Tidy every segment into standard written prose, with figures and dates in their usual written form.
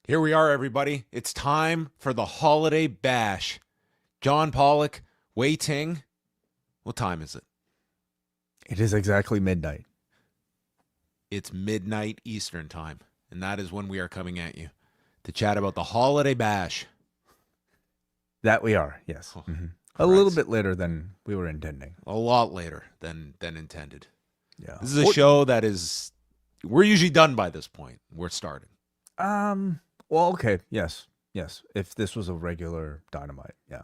Here we are, everybody. It's time for the Holiday Bash. John Pollock, Wai Ting. What time is it? It is exactly midnight. It's midnight Eastern time, and that is when we are coming at you to chat about the Holiday Bash. That we are, yes. Oh, A little bit later than we were intending. A lot later than intended. Yeah. This is a show that is, we're usually done by this point. We're starting. Well, okay, yes. If this was a regular Dynamite, yeah.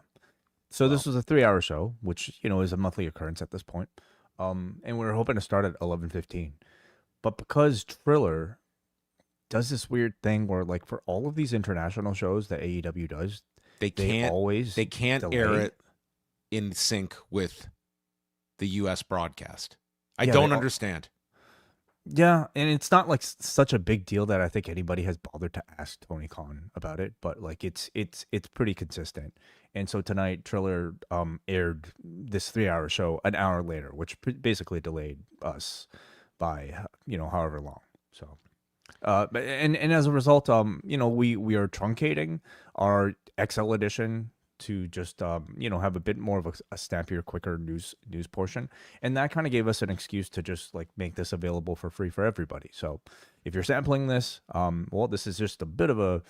So this was a 3-hour show, which, is a monthly occurrence at this point. And we were hoping to start at 11:15. But because Triller does this weird thing where, like, for all of these international shows that AEW does, they can't delay. Air it in sync with the U.S. broadcast. I don't understand. Yeah, and it's not like such a big deal that I think anybody has bothered to ask Tony Khan about it, but like it's pretty consistent. And so tonight Triller aired this 3-hour show an hour later, which basically delayed us by however long. So and as a result, we are truncating our XL edition to just have a bit more of a snappier, quicker news portion, and that kind of gave us an excuse to just like make this available for free for everybody. So if you're sampling this, well, this is just a bit of a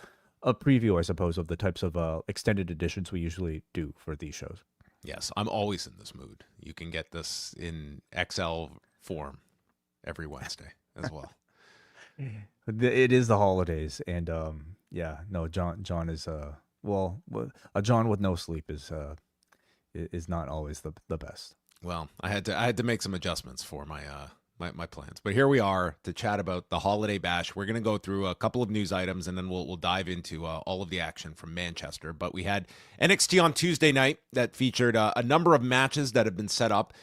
preview, I suppose, of the types of extended editions we usually do for these shows. Yes, I'm always in this mood. You can get this in XL form every Wednesday as well. It is the holidays, and John is well, a John with no sleep is not always the best. Well, I had to make some adjustments for my my plans, but here we are to chat about the Holiday Bash. We're gonna go through a couple of news items, and then we'll dive into all of the action from Manchester. But we had NXT on Tuesday night that featured a number of matches that have been set up.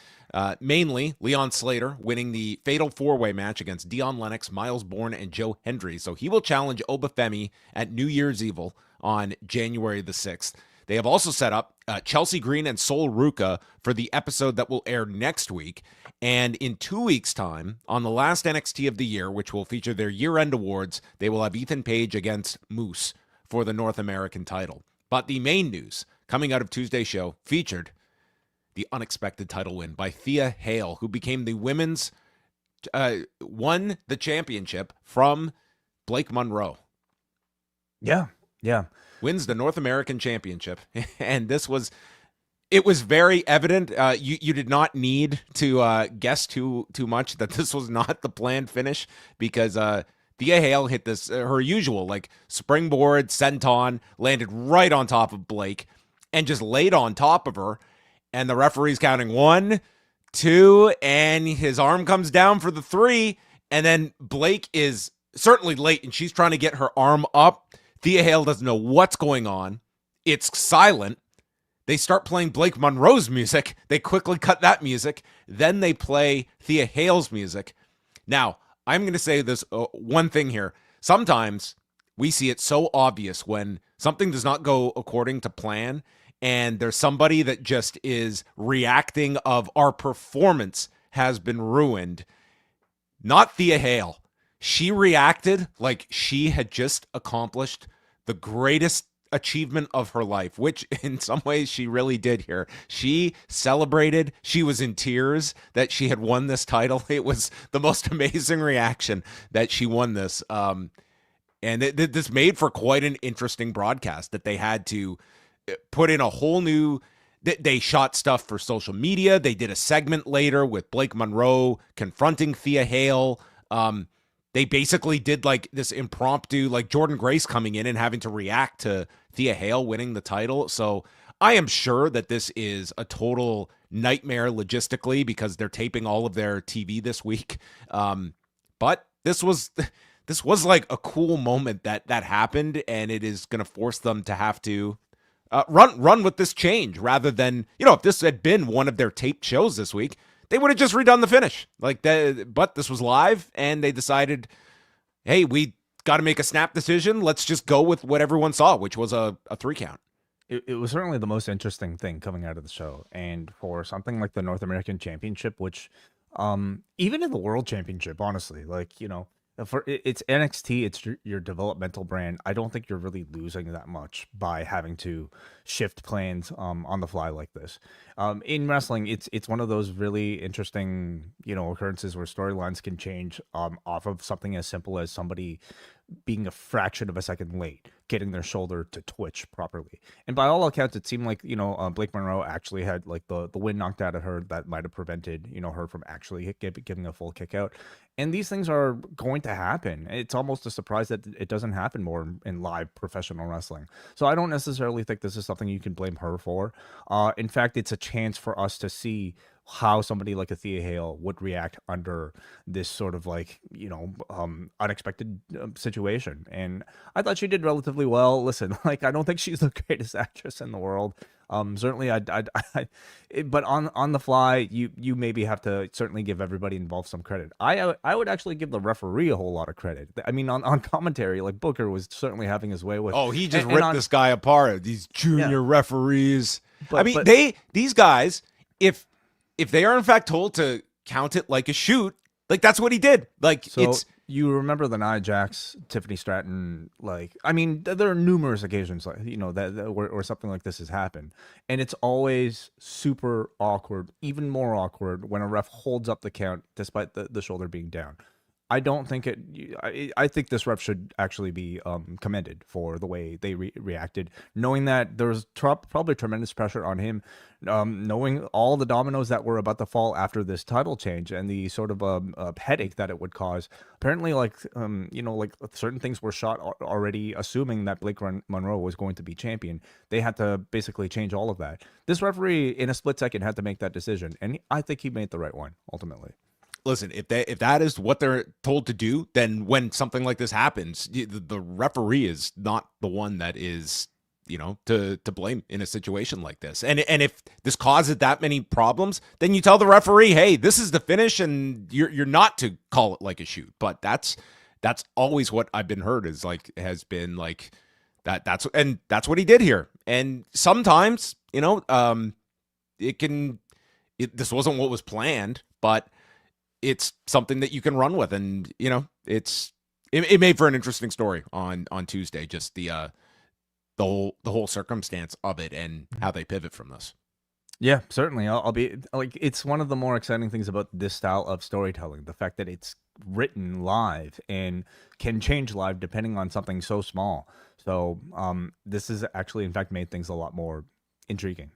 Mainly Leon Slater winning the Fatal 4-Way match against Dion Lennox, Miles Bourne, and Joe Hendry. So he will challenge Obafemi at New Year's Evil on January the 6th. They have also set up Chelsea Green and Sol Ruca for the episode that will air next week. And in 2 weeks' time, on the last NXT of the year, which will feature their year-end awards, they will have Ethan Page against Moose for the North American title. But the main news coming out of Tuesday's show featured the unexpected title win by Thea Hail, who became the women's, won the championship from Blake Monroe. Yeah. Wins the North American Championship. And it was very evident. You did not need to guess too much that this was not the planned finish, because Thea Hail hit this, her usual, like, springboard, senton, landed right on top of Blake, and just laid on top of her. And the referee's counting 1, 2, and his arm comes down for the 3. And then Blake is certainly late, and she's trying to get her arm up. Thea Hail doesn't know what's going on. It's silent. They start playing Blake Monroe's music. They quickly cut that music. Then they play Thea Hail's music. Now, I'm going to say this one thing here. Sometimes we see it so obvious when something does not go according to plan, and there's somebody that just is reacting of our performance has been ruined. Not Thea Hail. She reacted like she had just accomplished the greatest achievement of her life, which in some ways she really did here. She celebrated. She was in tears that she had won this title. It was the most amazing reaction that she won this. And this made for quite an interesting broadcast that they had to put in a whole new. They shot stuff for social media. They did a segment later with Blake Monroe confronting Thea Hail. They basically did like this impromptu, like Jordan Grace coming in and having to react to Thea Hail winning the title. So I am sure that this is a total nightmare logistically, because they're taping all of their TV this week. But this was like a cool moment that happened, and it is going to force them to have to run with this change, rather than, if this had been one of their taped shows this week, they would have just redone the finish like that. But this was live, and they decided, hey, we got to make a snap decision. Let's just go with what everyone saw, which was a 3 count. It was certainly the most interesting thing coming out of the show. And for something like the North American Championship, which even in the World Championship, honestly, like, It's NXT, it's your developmental brand. I don't think you're really losing that much by having to shift plans on the fly like this. In wrestling, it's one of those really interesting, occurrences where storylines can change off of something as simple as somebody being a fraction of a second late, getting their shoulder to twitch properly. And by all accounts, it seemed like, Blake Monroe actually had like the wind knocked out of her that might have prevented, her from actually giving a full kick out. And these things are going to happen. It's almost a surprise that it doesn't happen more in live professional wrestling. So I don't necessarily think this is something you can blame her for. In fact, it's a chance for us to see how somebody like a Thea Hail would react under this sort of like, unexpected situation. And I thought she did relatively well. Listen, like, I don't think she's the greatest actress in the world. Certainly, but on the fly, you maybe have to certainly give everybody involved some credit. I would actually give the referee a whole lot of credit. I mean, on commentary, like Booker was certainly having his way with. Oh, he just ripped this guy apart. These junior referees. But these guys, if they are in fact told to count it like a shoot, like that's what he did. Like you remember the Nia Jax, Tiffany Stratton, like, I mean, there are numerous occasions, like, that where something like this has happened. And it's always super awkward, even more awkward when a ref holds up the count despite the shoulder being down. I don't think I think this ref should actually be commended for the way they reacted, knowing that there was probably tremendous pressure on him, knowing all the dominoes that were about to fall after this title change and the sort of headache that it would cause. Apparently, like certain things were shot already, assuming that Blake Monroe was going to be champion. They had to basically change all of that. This referee, in a split second, had to make that decision, and I think he made the right one ultimately. Listen, if that is what they're told to do, then when something like this happens, the referee is not the one that is, to blame in a situation like this. And if this causes that many problems, then you tell the referee, hey, this is the finish, and you're not to call it like a shoot. But that's always what I've been heard has been like that. That's what he did here. And sometimes, this wasn't what was planned, but it's something that you can run with, and it made for an interesting story on Tuesday. Just the whole circumstance of it and how they pivot from this. Yeah, certainly. I'll be like, it's one of the more exciting things about this style of storytelling, the fact that it's written live and can change live depending on something so small. So this is actually, in fact, made things a lot more intriguing.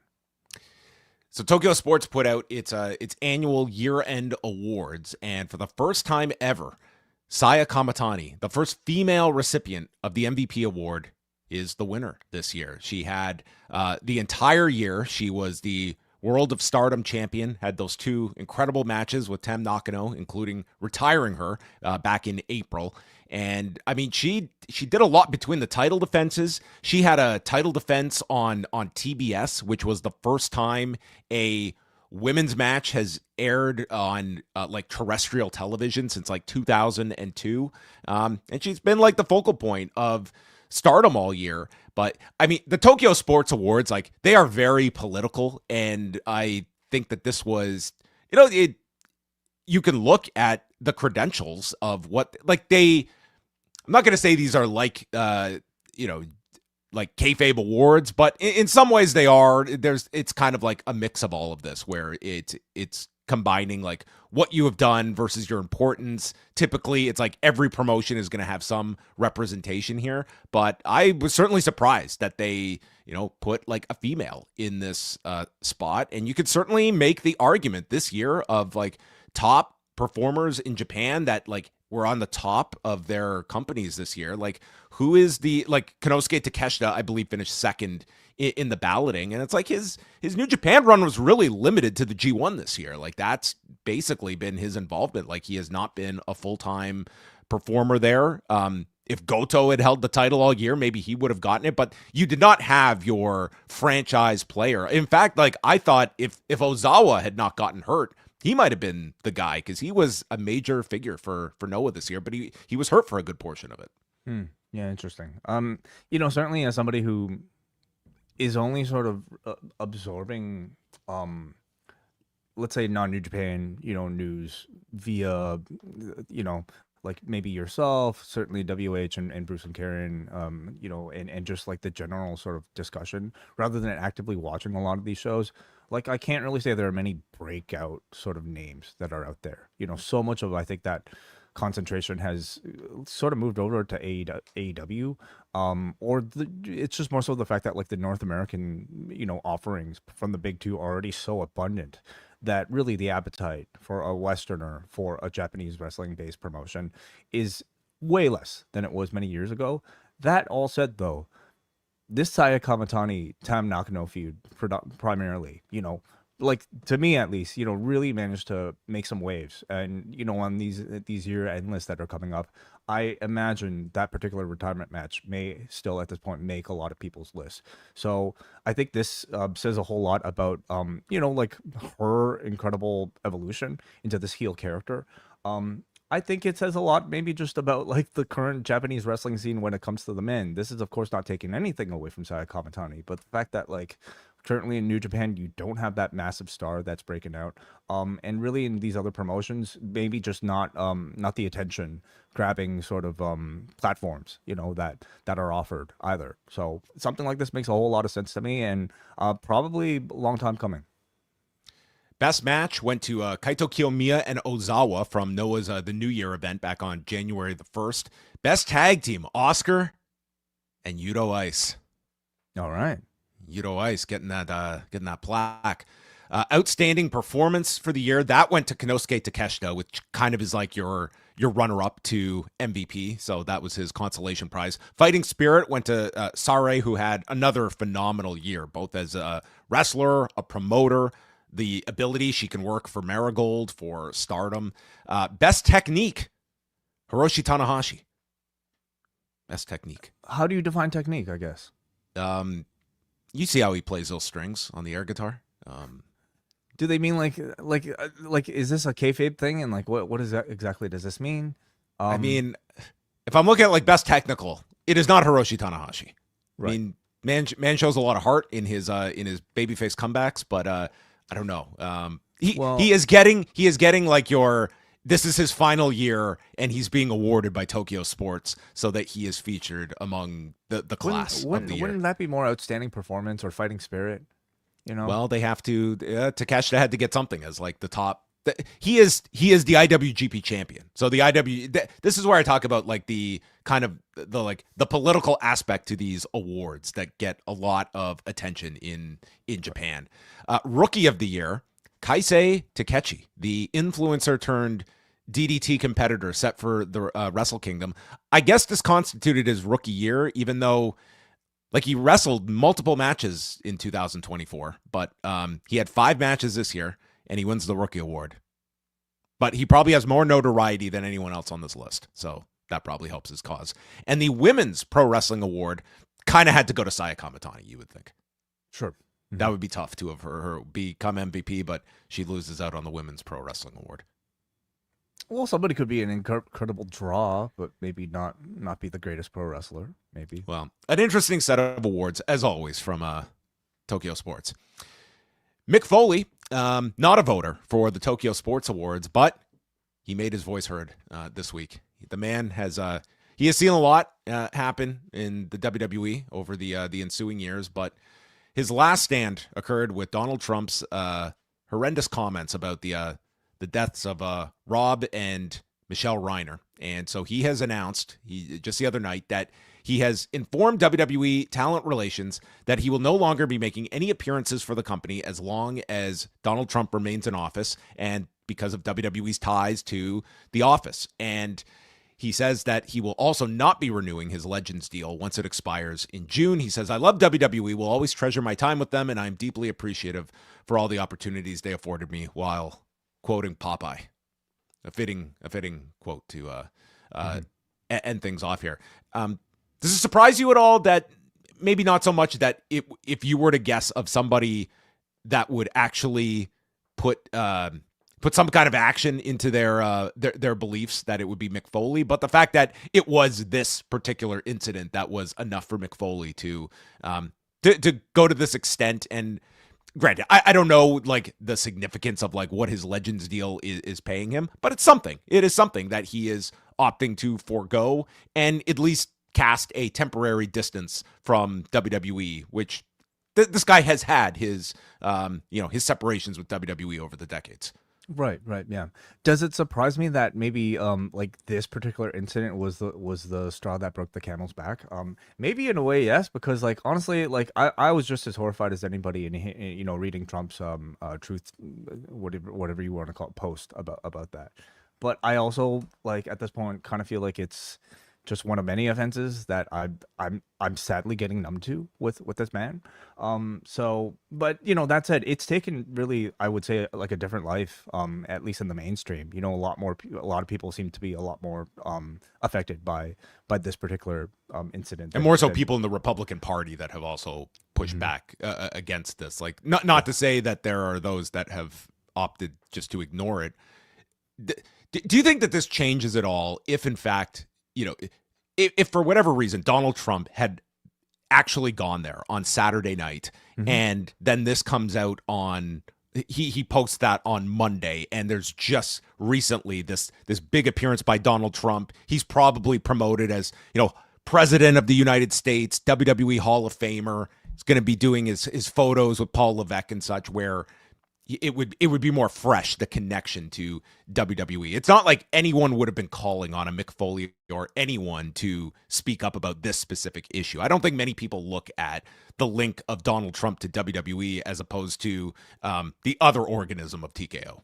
So Tokyo Sports put out its annual year-end awards, and for the first time ever, Saya Kamitani, the first female recipient of the MVP award, is the winner this year. She had the entire year. She was the World of Stardom champion, had those two incredible matches with Tam Nakano, including retiring her back in April. And I mean, she did a lot between the title defenses. She had a title defense on TBS, which was the first time a women's match has aired on like terrestrial television since like 2002. And she's been like the focal point of Stardom all year. But I mean, the Tokyo Sports Awards, like, they are very political. And I think that this was, you can look at the credentials of what, like, I'm not going to say these are like, like kayfabe awards, but in some ways they are. It's kind of like a mix of all of this, where it's combining like what you have done versus your importance. Typically, it's like every promotion is going to have some representation here, but I was certainly surprised that they, put like a female in this spot. And you could certainly make the argument this year of like top performers in Japan that like were on the top of their companies this year. Like, who is like Konosuke Takeshita, I believe, finished second in the balloting. And it's like his New Japan run was really limited to the G1 this year. Like, that's basically been his involvement. Like, he has not been a full-time performer there. If Goto had held the title all year, maybe he would have gotten it, but you did not have your franchise player. In fact, like, I thought if Ozawa had not gotten hurt, he might have been the guy, because he was a major figure for Noah this year, but he was hurt for a good portion of it. Yeah, interesting. Certainly as somebody who is only sort of absorbing, let's say non-New Japan, news via, like maybe yourself, certainly WH and Bruce and Karen, you know, and just like the general sort of discussion, rather than actively watching a lot of these shows, like I can't really say there are many breakout sort of names that are out there. You know, so much of I think that concentration has sort of moved over to AEW, it's just more so the fact that like the North American, you know, offerings from the big two are already so abundant that really the appetite for a Westerner, for a Japanese wrestling based promotion is way less than it was many years ago. That all said, though, this Saya Kamitani Tam Nakano feud primarily, you know, like to me at least, you know, really managed to make some waves. And you know, on these year end lists that are coming up, I imagine that particular retirement match may still at this point make a lot of people's lists. So I think this says a whole lot about you know, like her incredible evolution into this heel character. I think it says a lot maybe just about like the current Japanese wrestling scene when it comes to the men. This is of course not taking anything away from Saya Kamitani, but the fact that like currently in New Japan you don't have that massive star that's breaking out, and really in these other promotions maybe just not the attention grabbing sort of platforms, you know, that are offered either. So something like this makes a whole lot of sense to me, and probably a long time coming. Best match went to Kaito Kiyomiya and Ozawa from Noah's The New Year event back on January the 1st. Best tag team, Oscar and Yudo Ice. All right. Yudo Ice getting that plaque. Outstanding performance for the year, that went to Konosuke Takeshita, which kind of is like your runner-up to MVP. So that was his consolation prize. Fighting Spirit went to Sare, who had another phenomenal year, both as a wrestler, a promoter, the ability she can work for Marigold, for Stardom. Best technique, Hiroshi Tanahashi. Best technique. How do you define technique, I guess? You see how he plays those strings on the air guitar. Do they mean like is this a kayfabe thing? And like what is that exactly? Does this mean? I mean, if I'm looking at like best technical, it is not Hiroshi Tanahashi. Right. I mean, man shows a lot of heart in his babyface comebacks, but I don't know. He is getting like this is his final year, and he's being awarded by Tokyo Sports so that he is featured among the class of the year. Wouldn't that be more outstanding performance or fighting spirit? You know. Well, they have to. Takeshita had to get something as like the top. He is the IWGP champion. So the this is where I talk about like the kind of the political aspect to these awards that get a lot of attention in Japan. Rookie of the year, Kaisei Takechi, the influencer turned DDT competitor set for the Wrestle Kingdom. I guess this constituted his rookie year, even though like he wrestled multiple matches in 2024, but he had 5 matches this year. And he wins the rookie award. But he probably has more notoriety than anyone else on this list. So that probably helps his cause. And the Women's Pro Wrestling Award kind of had to go to Saya Kamitani, you would think. Sure. Mm-hmm. That would be tough to have her become MVP, but she loses out on the Women's Pro Wrestling Award. Well, somebody could be an incredible draw, but maybe not be the greatest pro wrestler, maybe. Well, an interesting set of awards, as always, from Tokyo Sports. Mick Foley, not a voter for the Tokyo Sports Awards, but he made his voice heard this week. The man has seen a lot happen in the WWE over the ensuing years, but his last stand occurred with Donald Trump's horrendous comments about the deaths of Rob and Michelle Reiner. And so he has announced just the other night that he has informed WWE Talent Relations that he will no longer be making any appearances for the company as long as Donald Trump remains in office, and because of WWE's ties to the office. And he says that he will also not be renewing his Legends deal once it expires in June. He says, "I love WWE, will always treasure my time with them, and I'm deeply appreciative for all the opportunities they afforded me," while quoting Popeye. A fitting quote to end things off here. Does it surprise you at all that maybe not so much that if you were to guess of somebody that would actually put some kind of action into their beliefs, that it would be Mick Foley, but the fact that it was this particular incident that was enough for Mick Foley to go to this extent? And granted, I don't know like the significance of like what his Legends deal is paying him, but it's something. It is something that he is opting to forego and at least cast a temporary distance from WWE, which this guy has had his, his separations with WWE over the decades. Right, yeah. Does it surprise me that maybe like this particular incident was the straw that broke the camel's back? Maybe in a way, yes, because like honestly, like I was just as horrified as anybody in reading Trump's truth, whatever you want to call it, post about that. But I also like at this point kind of feel like it's just one of many offenses that I'm sadly getting numb to with this man. So, but that said, it's taken really, I would say, like a different life. At least in the mainstream, a lot of people seem to be a lot more affected by this particular incident, and more so people in the Republican Party that have also pushed back against this. Like, not to say that there are those that have opted just to ignore it. Do you think that this changes at all if, in fact, if for whatever reason Donald Trump had actually gone there on Saturday night, and then this comes out on he posts that on Monday, and there's just recently this big appearance by Donald Trump. He's probably promoted as President of the United States, WWE Hall of Famer. He's going to be doing his photos with Paul Levesque and such, where it would be more fresh, the connection to WWE. It's not like anyone would have been calling on a Mick Foley or anyone to speak up about this specific issue. I don't think many people look at the link of Donald Trump to WWE as opposed to the other organism of TKO.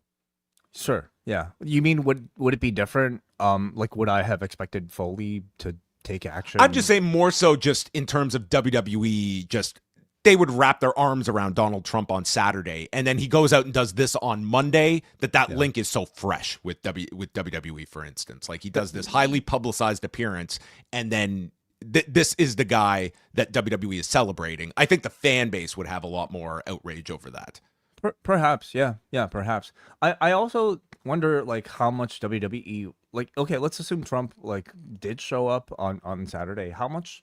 Sure. Yeah. You mean would it be different? Like would I have expected Foley to take action? I'm just saying more so just in terms of WWE, just they would wrap their arms around Donald Trump on Saturday, and then he goes out and does this on Monday, that link is so fresh with WWE, for instance. Like he does this highly publicized appearance, and then this is the guy that WWE is celebrating. I think the fan base would have a lot more outrage over that. Perhaps, yeah, perhaps. I also wonder like how much WWE, like, okay, let's assume Trump like did show up on Saturday, how much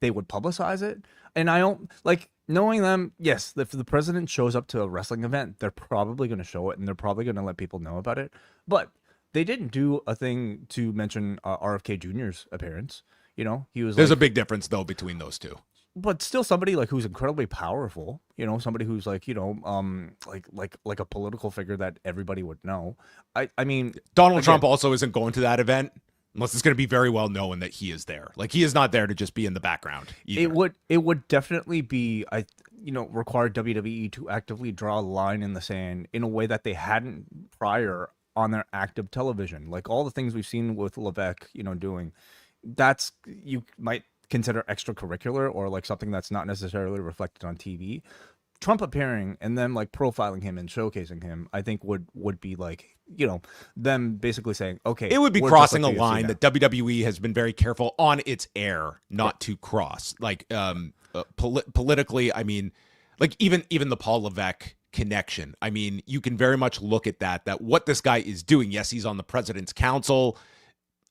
they would publicize it. And I don't like knowing them. Yes, if the president shows up to a wrestling event, they're probably going to show it and they're probably going to let people know about it. But they didn't do a thing to mention RFK Jr.'s appearance. He was. There's a big difference though between those two. But still, somebody like who's incredibly powerful. Somebody who's like like a political figure that everybody would know. I mean, Donald Trump also isn't going to that event. Unless it's going to be very well known that he is there. Like he is not there to just be in the background either. It would definitely be require WWE to actively draw a line in the sand in a way that they hadn't prior on their active television. Like all the things we've seen with Levesque, doing, that's you might consider extracurricular or like something that's not necessarily reflected on TV. Trump appearing and then like profiling him and showcasing him, I think would be like, them basically saying, okay, it would be crossing a line that WWE has been very careful on its air not to cross. Like politically, I mean, like even the Paul Levesque connection. I mean, you can very much look at that what this guy is doing. Yes, he's on the president's council.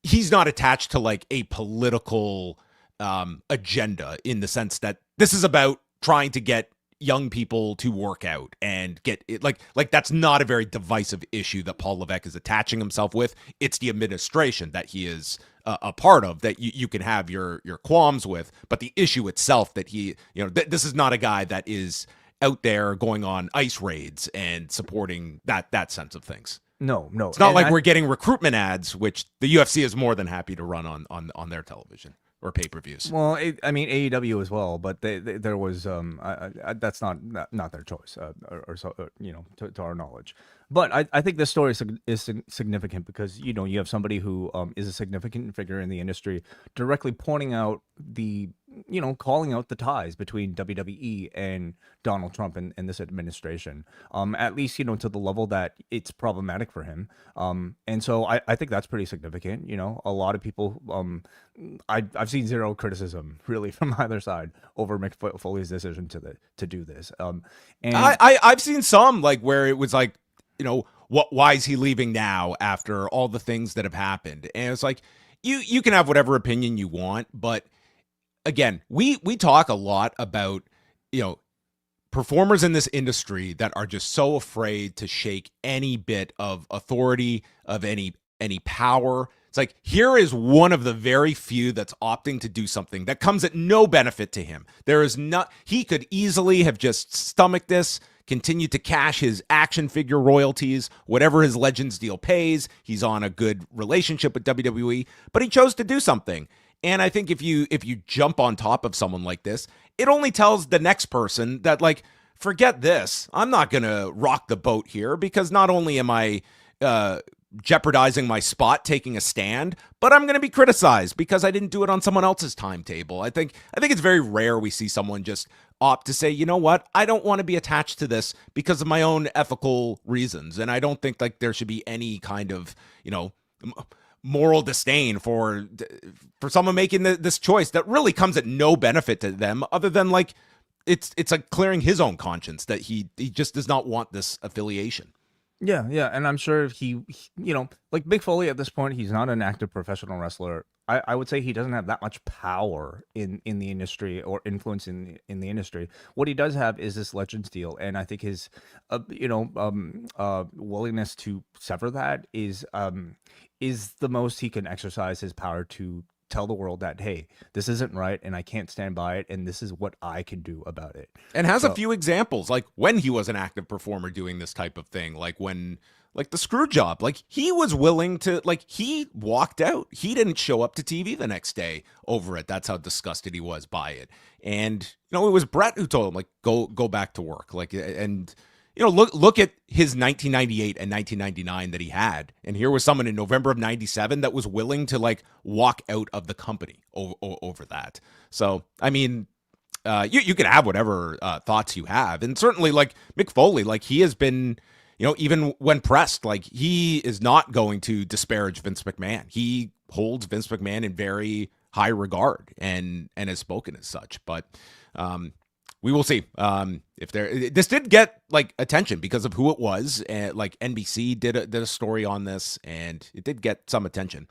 He's not attached to like a political agenda in the sense that this is about trying to get young people to work out and get it. Like that's not a very divisive issue that Paul Levesque is attaching himself with. It's the administration that he is a part of that you can have your qualms with, but the issue itself that he, this is not a guy that is out there going on ice raids and supporting that sense of things. No. It's not like we're getting recruitment ads, which the UFC is more than happy to run on their television or pay-per-views. Well, I mean AEW as well, but there was that's not their choice, or so to our knowledge. But I think this story is significant because you have somebody who is a significant figure in the industry directly pointing out the calling out the ties between WWE and Donald Trump and this administration, at least to the level that it's problematic for him. And so I think that's pretty significant. A lot of people, I've seen zero criticism really from either side over Mick Foley's decision to do this. And I've seen some like where it was like, why is he leaving now after all the things that have happened? And it's like, you can have whatever opinion you want, but again, we talk a lot about, performers in this industry that are just so afraid to shake any bit of authority, of any power, It's like, here is one of the very few that's opting to do something that comes at no benefit to him. There is not, he could easily have just stomached this, continued to cash his action figure royalties, whatever his Legends deal pays. He's on a good relationship with WWE, but he chose to do something. And I think if you jump on top of someone like this, it only tells the next person that, like, forget this. I'm not going to rock the boat here, because not only am I jeopardizing my spot taking a stand, but I'm going to be criticized because I didn't do it on someone else's timetable. I think it's very rare we see someone just opt to say, you know what, I don't want to be attached to this because of my own ethical reasons. And I don't think like there should be any kind of, moral disdain for someone making this choice that really comes at no benefit to them, other than like it's like clearing his own conscience that he just does not want this affiliation. Yeah, and I'm sure he like Mick Foley at this point, he's not an active professional wrestler. I would say he doesn't have that much power in the industry or influence in the industry. What he does have is this Legends deal, and I think his willingness to sever that is the most he can exercise his power to tell the world that, hey, this isn't right and I can't stand by it, and this is what I can do about it. And has a few examples, like when he was an active performer doing this type of thing, like when, like the screw job, like he was willing to, like he walked out. He didn't show up to TV the next day over it. That's how disgusted he was by it. And, it was Brett who told him, like, go back to work. Like, and, look at his 1998 and 1999 that he had. And here was someone in November of 97 that was willing to like walk out of the company over that. So, I mean, you can have whatever thoughts you have. And certainly like Mick Foley, like he has been, even when pressed, like he is not going to disparage Vince McMahon. He holds Vince McMahon in very high regard and has spoken as such. But, we will see if this did get like attention because of who it was. And like NBC did a story on this, and it did get some attention.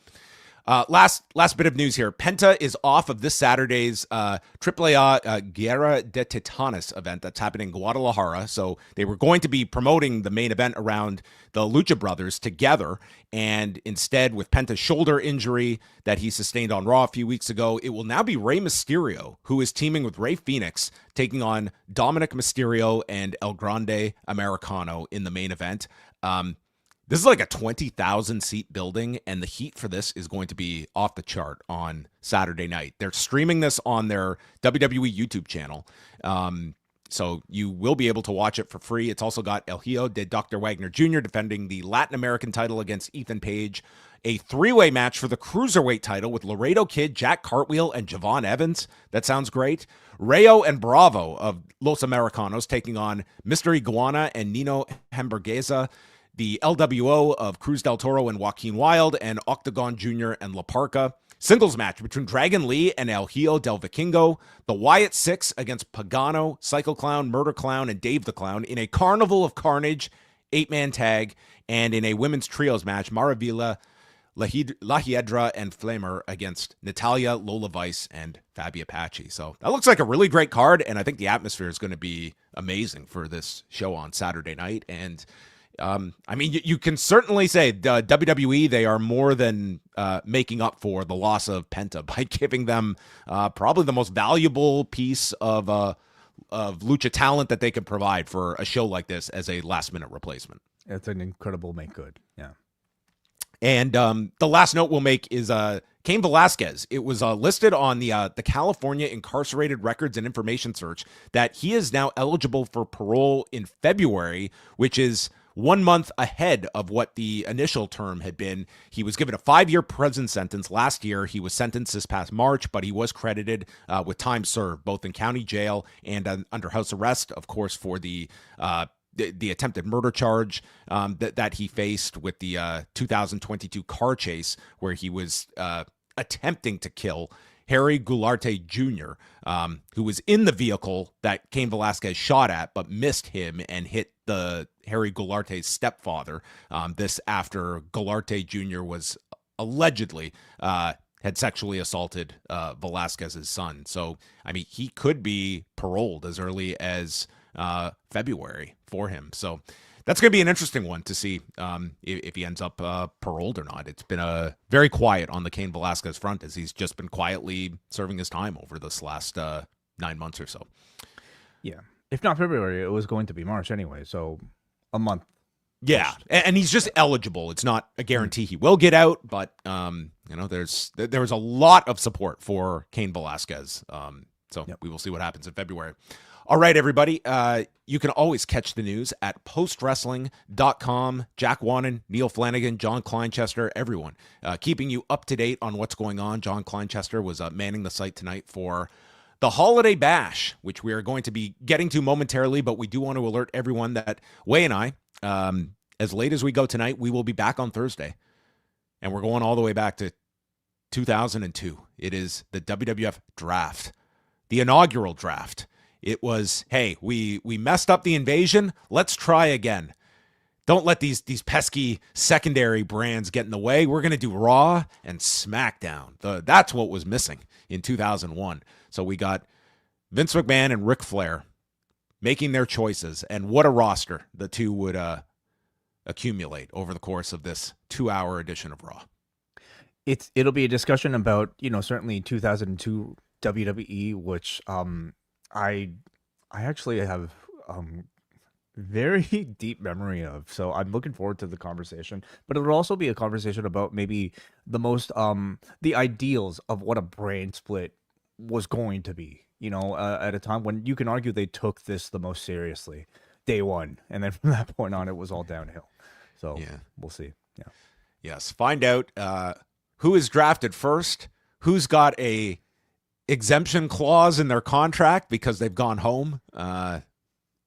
Last bit of news here. Penta is off of this Saturday's AAA Guerra de Titanes event that's happening in Guadalajara. So they were going to be promoting the main event around the Lucha Brothers together. And instead, with Penta's shoulder injury that he sustained on Raw a few weeks ago, it will now be Rey Mysterio, who is teaming with Rey Fenix, taking on Dominic Mysterio and El Grande Americano in the main event. This is like a 20,000 seat building, and the heat for this is going to be off the chart on Saturday night. They're streaming this on their WWE YouTube channel. So you will be able to watch it for free. It's also got El Hijo de Dr. Wagner Jr. defending the Latin American title against Ethan Page. A three-way match for the Cruiserweight title with Laredo Kid, Jack Cartwheel, and Javon Evans. That sounds great. Rayo and Bravo of Los Americanos taking on Mr. Iguana and Nino Hamburguesa. The LWO of Cruz del Toro and Joaquin Wilde, and Octagon Jr. and La Parca. Singles match between Dragon Lee and El Hijo del Vikingo. The Wyatt Six against Pagano, Psycho Clown, Murder Clown, and Dave the Clown in a Carnival of Carnage 8-man tag. And in a women's trios match, Maravilla, La Hiedra, and Flamer against Natalia, Lola Vice, and Fabi Apache. So that looks like a really great card, and I think the atmosphere is going to be amazing for this show on Saturday night. And I mean, you can certainly say the WWE, they are more than making up for the loss of Penta by giving them probably the most valuable piece of lucha talent that they could provide for a show like this as a last-minute replacement. It's an incredible make good, yeah. And the last note we'll make is Cain Velasquez. It was listed on the California Incarcerated Records and Information Search that he is now eligible for parole in February, which is 1 month ahead of what the initial term had been. He was given a 5-year prison sentence last year. He was sentenced this past March, but he was credited with time served, both in county jail and under house arrest, of course, for the attempted murder charge that he faced with the 2022 car chase, where he was attempting to kill Harry Goularte Jr., who was in the vehicle that Cain Velasquez shot at, but missed him and hit the Harry Goularte's stepfather. This after Goularte Jr. was allegedly had sexually assaulted Velasquez's son. So, I mean, he could be paroled as early as February for him. So That's going to be an interesting one to see if he ends up paroled or not. It's been very quiet on the Cain Velasquez front as he's just been quietly serving his time over this last 9 months or so. Yeah. If not February, it was going to be March anyway, so a month. Yeah, and he's just eligible. It's not a guarantee he will get out, but there was a lot of support for Cain Velasquez. We will see what happens in February. All right, everybody. You can always catch the news at postwrestling.com. Jack Wannon, Neil Flanagan, John Kleinchester, everyone keeping you up to date on what's going on. John Kleinchester was manning the site tonight for the Holiday Bash, which we are going to be getting to momentarily, but we do want to alert everyone that Wai and I, as late as we go tonight, we will be back on Thursday, and we're going all the way back to 2002. It is the WWF draft, the inaugural draft. It was, hey, we messed up the invasion. Let's try again. Don't let these pesky secondary brands get in the way. We're going to do Raw and SmackDown. That's what was missing in 2001. So we got Vince McMahon and Ric Flair making their choices, and what a roster the two would accumulate over the course of this 2-hour edition of Raw. It'll be a discussion about, certainly 2002 WWE, which I actually have very deep memory of. So I'm looking forward to the conversation, but it'll also be a conversation about maybe the most the ideals of what a brand split was going to be, at a time when you can argue they took this the most seriously day one, and then from that point on it was all downhill. So yeah, we'll see. Yeah. Yes. Find out who is drafted first, who's got a exemption clause in their contract because they've gone home.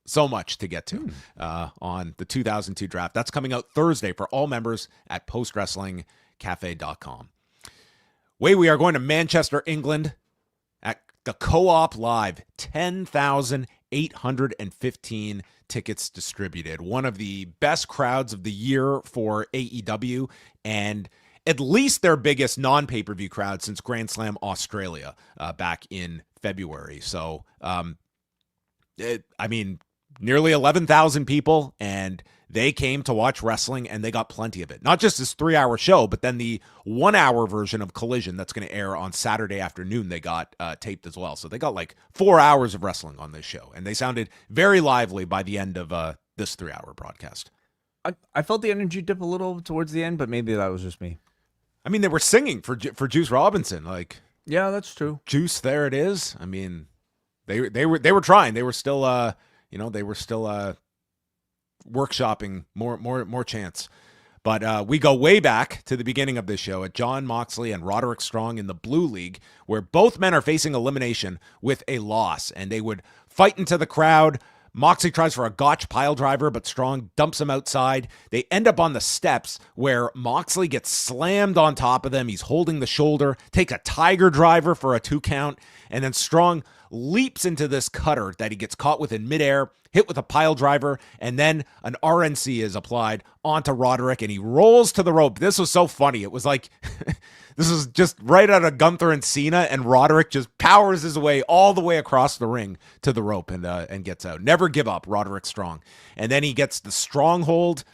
So much to get to on the 2002 draft. That's coming out Thursday for all members at postwrestlingcafe.com. We are going to Manchester, England at the Co-op Live. 10,815 tickets distributed. One of the best crowds of the year for AEW, and at least their biggest non-pay-per-view crowd since Grand Slam Australia back in February. So, nearly 11,000 people, and they came to watch wrestling, and they got plenty of it. Not just this 3-hour show, but then the 1-hour version of Collision that's going to air on Saturday afternoon, they got taped as well. So they got like 4 hours of wrestling on this show, and they sounded very lively by the end of this 3-hour broadcast. I felt the energy dip a little towards the end, but maybe that was just me. I mean, they were singing for Juice Robinson. Like, yeah, that's true. Juice, there it is. I mean, they were trying. They were still they were still workshopping more chants. But we go way back to the beginning of this show at Jon Moxley and Roderick Strong in the Blue League, where both men are facing elimination with a loss, and they would fight into the crowd. Moxley tries for a gotch pile driver, but Strong dumps him outside. They end up on the steps where Moxley gets slammed on top of them. He's holding the shoulder, takes a tiger driver for a 2 count, and then Strong leaps into this cutter that he gets caught with in midair, hit with a pile driver, and then an RNC is applied onto Roderick, and he rolls to the rope. This was so funny. It was like, this is just right out of Gunther and Cena, and Roderick just powers his way all the way across the ring to the rope and gets out. Never give up, Roderick Strong. And then he gets the stronghold,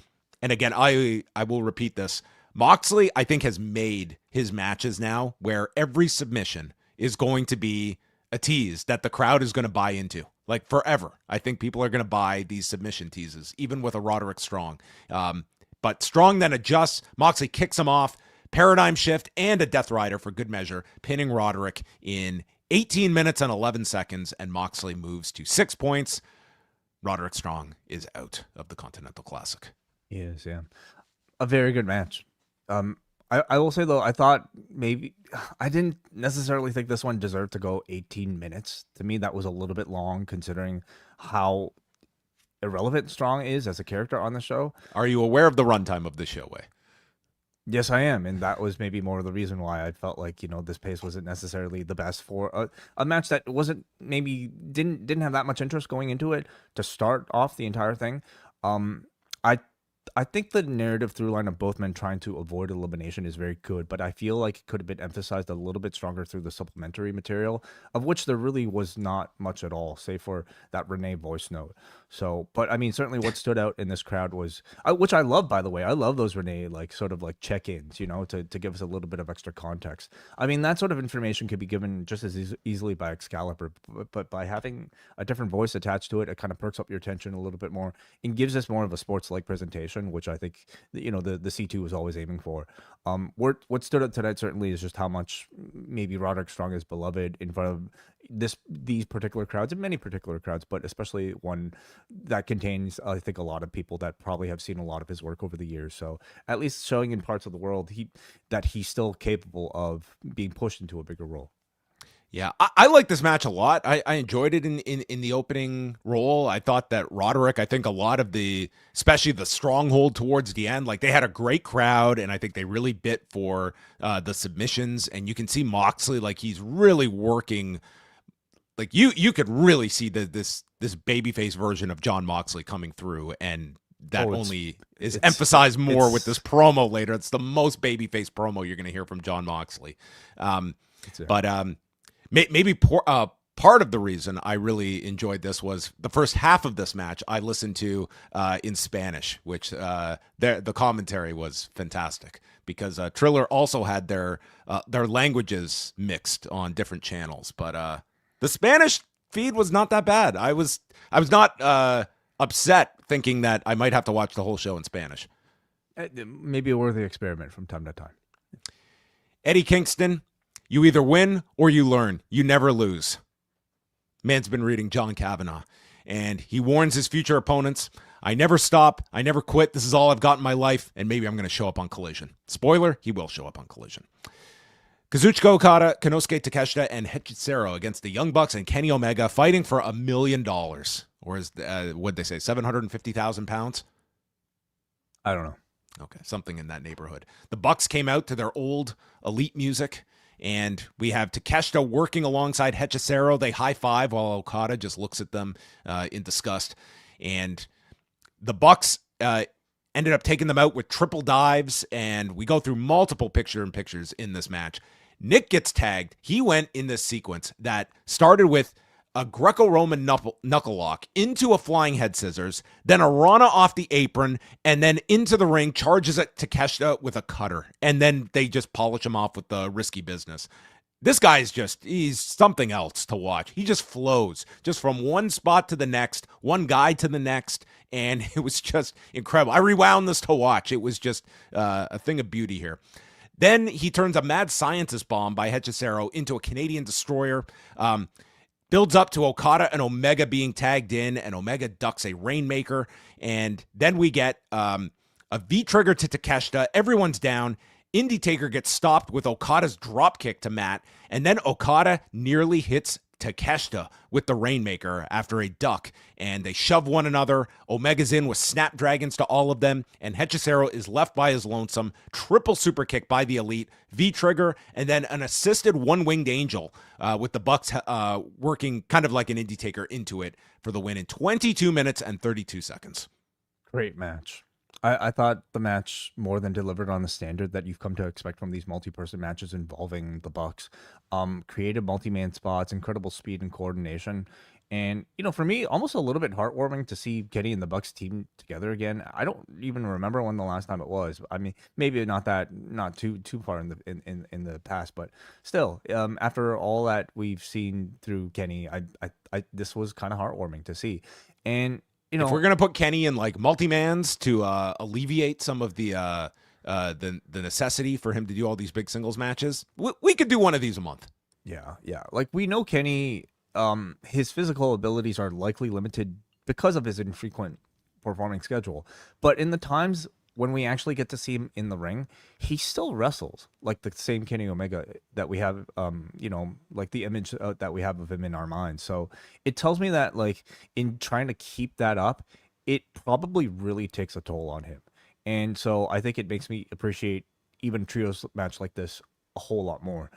and again, I will repeat this. Moxley, I think, has made his matches now where every submission is going to be a tease that the crowd is going to buy into, like forever. I think people are going to buy these submission teases, even with a Roderick Strong. But Strong then adjusts. Moxley kicks him off, paradigm shift, and a Death Rider for good measure, pinning Roderick in 18 minutes and 11 seconds, and Moxley moves to 6 points. Roderick Strong is out of the Continental Classic. He is, yeah. A very good match. I will say, though, I thought I didn't necessarily think this one deserved to go 18 minutes. To me, that was a little bit long considering how irrelevant Strong is as a character on the show. Are you aware of the runtime of the show, Wai? Yes, I am. And that was maybe more of the reason why I felt like, this pace wasn't necessarily the best for a match that didn't have that much interest going into it to start off the entire thing. I I think the narrative through line of both men trying to avoid elimination is very good, but I feel like it could have been emphasized a little bit stronger through the supplementary material, of which there really was not much at all, save for that Renee voice note. So, but I mean, certainly what stood out in this crowd was, which I love, by the way. I love those Renee, like, sort of like check-ins, to give us a little bit of extra context. I mean, that sort of information could be given just as easily by Excalibur, but by having a different voice attached to it, it kind of perks up your attention a little bit more and gives us more of a sports-like presentation, which I think the C2 was always aiming for. What stood out tonight certainly is just how much maybe Roderick Strong is beloved in front of these particular crowds and many particular crowds, but especially one that contains, I think, a lot of people that probably have seen a lot of his work over the years. So at least showing in parts of the world that he's still capable of being pushed into a bigger role. Yeah, I like this match a lot. I enjoyed it in the opening role. I thought that Roderick, I think a lot of especially the stronghold towards the end, like they had a great crowd, and I think they really bit for the submissions. And you can see Moxley, like he's really working. Like you could really see this babyface version of Jon Moxley coming through, and that only is emphasized more with this promo later. It's the most babyface promo you're going to hear from Jon Moxley. Maybe part of the reason I really enjoyed this was the first half of this match I listened to in Spanish, which the commentary was fantastic because Triller also had their languages mixed on different channels. But the Spanish feed was not that bad. I was not upset thinking that I might have to watch the whole show in Spanish. Maybe a worthy experiment from time to time. Eddie Kingston. You either win or you learn. You never lose. Man's been reading John Kavanagh, and he warns his future opponents, I never stop, I never quit, this is all I've got in my life, and maybe I'm going to show up on Collision. Spoiler, he will show up on Collision. Kazuchika Okada, Konosuke Takeshita, and Hechicero against the Young Bucks and Kenny Omega fighting for $1 million. Or is, what'd they say, 750,000 pounds? I don't know. Okay, something in that neighborhood. The Bucks came out to their old elite music, and we have Takeshita working alongside Hechicero. They high-five while Okada just looks at them in disgust. And the Bucks ended up taking them out with triple dives, and we go through multiple picture-in-pictures in this match. Nick gets tagged. He went in this sequence that started with a Greco-Roman knuckle lock into a flying head scissors, then a Rana off the apron, and then into the ring, charges at Takeshita with a cutter. And then they just polish him off with the risky business. This guy is he's something else to watch. He just flows just from one spot to the next, one guy to the next, and it was just incredible. I rewound this to watch. It was just a thing of beauty here. Then he turns a mad scientist bomb by Hechicero into a Canadian destroyer. Builds up to Okada and Omega being tagged in, and Omega ducks a Rainmaker. And then we get a V-trigger to Takeshita. Everyone's down. Indy Taker gets stopped with Okada's dropkick to Matt. And then Okada nearly hits Takeshita with the Rainmaker after a duck. And they shove one another. Omega's in with Snapdragons to all of them. And Hechicero is left by his lonesome. Triple super kick by the Elite. V-trigger. And then an assisted one-winged angel with the Bucks working kind of like an Indy Taker into it for the win in 22 minutes and 32 seconds. Great match. I thought the match more than delivered on the standard that you've come to expect from these multi-person matches involving the Bucks. Creative multi-man spots, incredible speed and coordination. And, for me, almost a little bit heartwarming to see Kenny and the Bucks team together again. I don't even remember when the last time it was. I mean, maybe not too far in the past, but still, after all that we've seen through Kenny, I this was kind of heartwarming to see. And if we're gonna put Kenny in like multi-mans to alleviate some of the necessity for him to do all these big singles matches, we could do one of these a month. Yeah. Like, we know Kenny, his physical abilities are likely limited because of his infrequent performing schedule. But in the times when we actually get to see him in the ring, he still wrestles like the same Kenny Omega that we have, like the image that we have of him in our minds. So it tells me that, like, in trying to keep that up, it probably really takes a toll on him. And so I think it makes me appreciate even a trios match like this a whole lot more.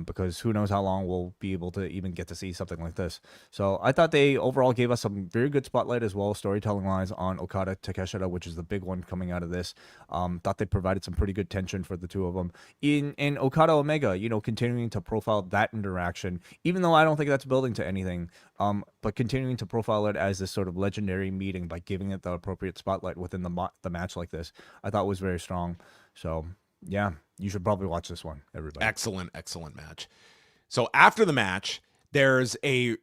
Because who knows how long we'll be able to even get to see something like this. So I thought they overall gave us some very good spotlight as well, storytelling wise, on Okada Takeshita, which is the big one coming out of this. Thought they provided some pretty good tension for the two of them. In Okada Omega, continuing to profile that interaction, even though I don't think that's building to anything, but continuing to profile it as this sort of legendary meeting by giving it the appropriate spotlight within the match like this, I thought was very strong. So yeah, you should probably watch this one, everybody. Excellent match. So after the match, there's a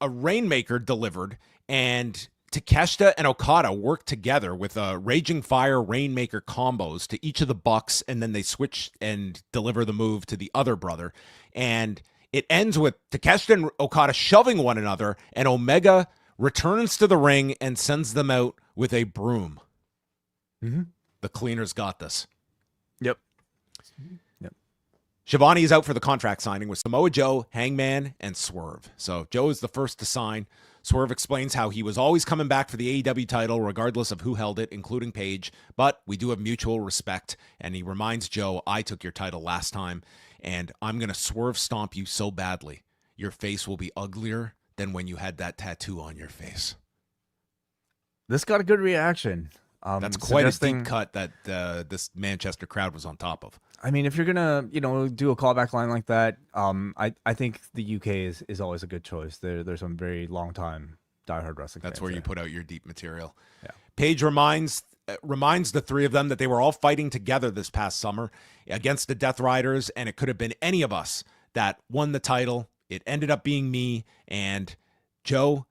Rainmaker delivered, and Takeshita and Okada work together with a Raging Fire Rainmaker combos to each of the Bucks, and then they switch and deliver the move to the other brother. And it ends with Takeshita and Okada shoving one another, and Omega returns to the ring and sends them out with a broom. Mm-hmm. The cleaners got this. Yep. Shivani is out for the contract signing with Samoa Joe, Hangman, and Swerve. So Joe is the first to sign. Swerve explains how he was always coming back for the AEW title, regardless of who held it, including Paige. But we do have mutual respect. And he reminds Joe, I took your title last time, and I'm going to Swerve stomp you so badly, your face will be uglier than when you had that tattoo on your face. This got a good reaction. That's quite a deep cut that this Manchester crowd was on top of. I mean, if you're gonna, do a callback line like that, I think the UK is always a good choice. There's some very long time diehard wrestling. That's where you put out your deep material. Yeah. Paige reminds the three of them that they were all fighting together this past summer against the Death Riders, and it could have been any of us that won the title. It ended up being me, and Joe,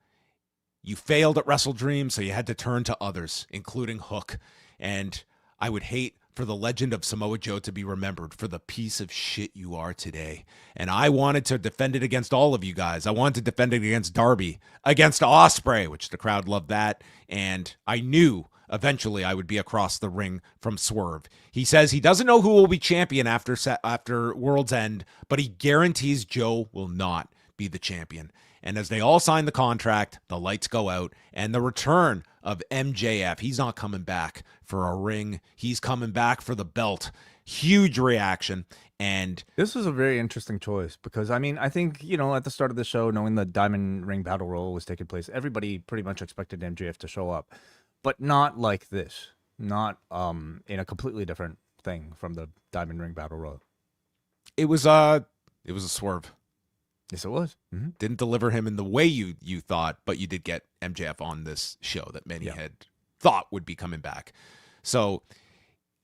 you failed at Wrestle Dream, so you had to turn to others, including Hook. And I would hate for the legend of Samoa Joe to be remembered for the piece of shit you are today. And I wanted to defend it against all of you guys. I wanted to defend it against Darby, against Ospreay, which the crowd loved that. And I knew eventually I would be across the ring from Swerve. He says he doesn't know who will be champion after World's End, but he guarantees Joe will not be the champion. And as they all sign the contract, the lights go out, and the return of MJF. He's not coming back for a ring. He's coming back for the belt. Huge reaction. And this was a very interesting choice because, I mean, I think, at the start of the show, knowing the Diamond Ring Battle Royal was taking place, everybody pretty much expected MJF to show up, but not like this. Not in a completely different thing from the Diamond Ring Battle Royal. It was a swerve. Yes, it was. Mm-hmm. Didn't deliver him in the way you thought, but you did get MJF on this show that many had thought would be coming back. So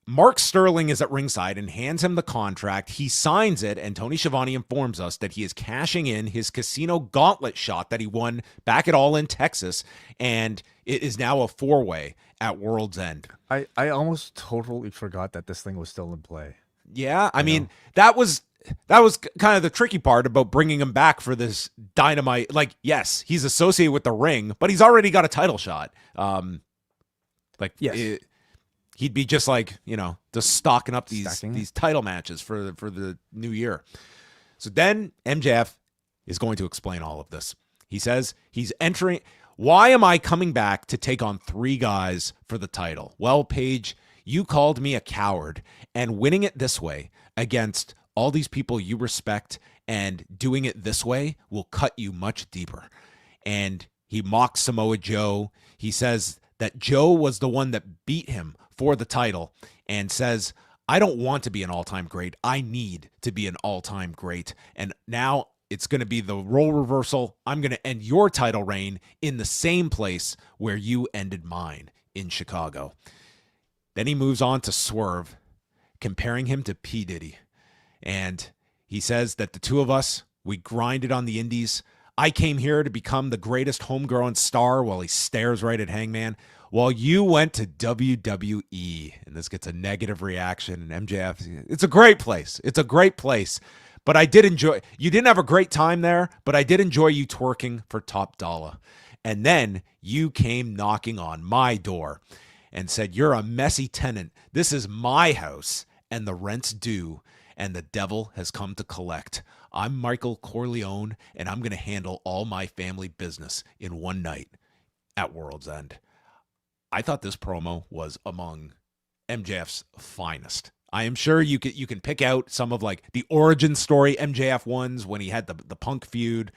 Mark Sterling is at ringside and hands him the contract. He signs it, and Tony Schiavone informs us that he is cashing in his casino gauntlet shot that he won back at All in Texas, and it is now a 4-way at World's End. I almost totally forgot that this thing was still in play. Yeah, I mean, that was kind of the tricky part about bringing him back for this Dynamite. Like, yes, he's associated with the ring, but he's already got a title shot. He'd be just like, just stocking up these title matches for the new year. So then MJF is going to explain all of this. He says he's entering. Why am I coming back to take on 3 guys for the title? Well, Paige, you called me a coward, and winning it this way against all these people you respect and doing it this way will cut you much deeper. And he mocks Samoa Joe. He says that Joe was the one that beat him for the title and says, I don't want to be an all-time great. I need to be an all-time great. And now it's going to be the role reversal. I'm going to end your title reign in the same place where you ended mine, in Chicago. Then he moves on to Swerve, comparing him to P. Diddy. And he says that the two of us, we grinded on the indies. I came here to become the greatest homegrown star, while he stares right at Hangman, while you went to WWE. And this gets a negative reaction. And MJF, it's a great place. It's a great place. But I did enjoy, you didn't have a great time there, but I did enjoy you twerking for top dollar. And then you came knocking on my door and said, you're a messy tenant. This is my house, and the rent's due, and the devil has come to collect. I'm Michael Corleone, and I'm going to handle all my family business in one night at World's End. I thought this promo was among MJF's finest. I am sure you can pick out some of like the origin story MJF ones when he had the Punk feud.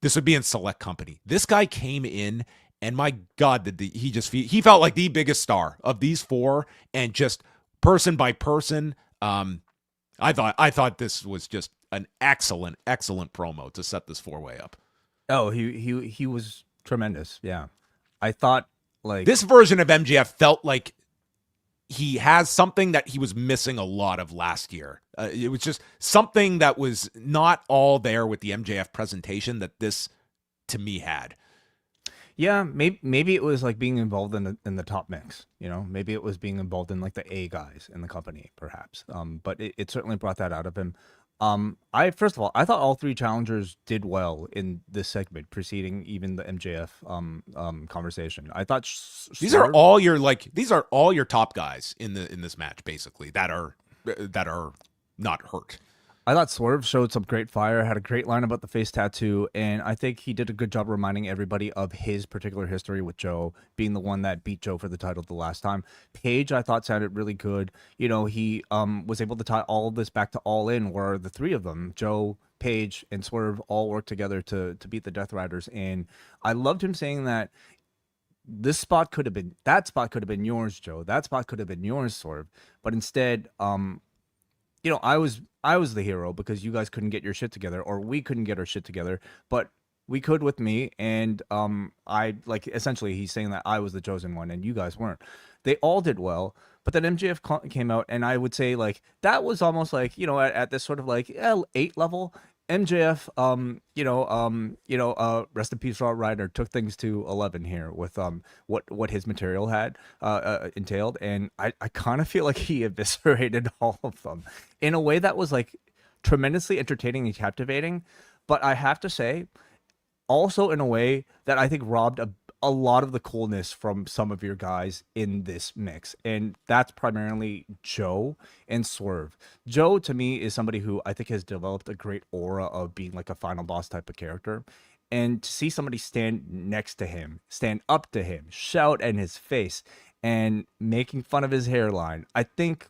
This would be in select company. This guy came in, and my God, he felt like the biggest star of these four, and just person by person. I thought this was just an excellent promo to set this four-way up. Oh, he was tremendous. Yeah, I thought like this version of MJF felt like he has something that he was missing a lot of last year. It was just something that was not all there with the MJF presentation that this, to me, had. Yeah, maybe it was like being involved in the top mix. You know, maybe it was being involved in like the A guys in the company, perhaps. But it certainly brought that out of him. First of all, I thought all three challengers did well in this segment, preceding even the MJF conversation. I thought these are all your top guys in this match, basically, that are not hurt. I thought Swerve showed some great fire, had a great line about the face tattoo, and I think he did a good job reminding everybody of his particular history with Joe, being the one that beat Joe for the title the last time. Paige, I thought, sounded really good. You know, he was able to tie all of this back to All In, where the three of them, Joe, Paige, and Swerve, all worked together to beat the Death Riders. And I loved him saying that that spot could have been yours, Joe. That spot could have been yours, Swerve. But instead, you know, I was the hero because you guys couldn't get your shit together, or we couldn't get our shit together, but we could with me. And I like, essentially he's saying that I was the chosen one and you guys weren't. They all did well, but then MJF came out, and I would say like that was almost like, you know, at this sort of like L8 level. MJF, rest in peace, Raw Ryder, took things to 11 here with what his material had entailed, and I kind of feel like he eviscerated all of them in a way that was like tremendously entertaining and captivating, but I have to say, also in a way that I think robbed a lot of the coolness from some of your guys in this mix. And that's primarily Joe and Swerve. Joe, to me, is somebody who I think has developed a great aura of being like a final boss type of character. And to see somebody stand next to him, stand up to him, shout in his face, and making fun of his hairline, I think...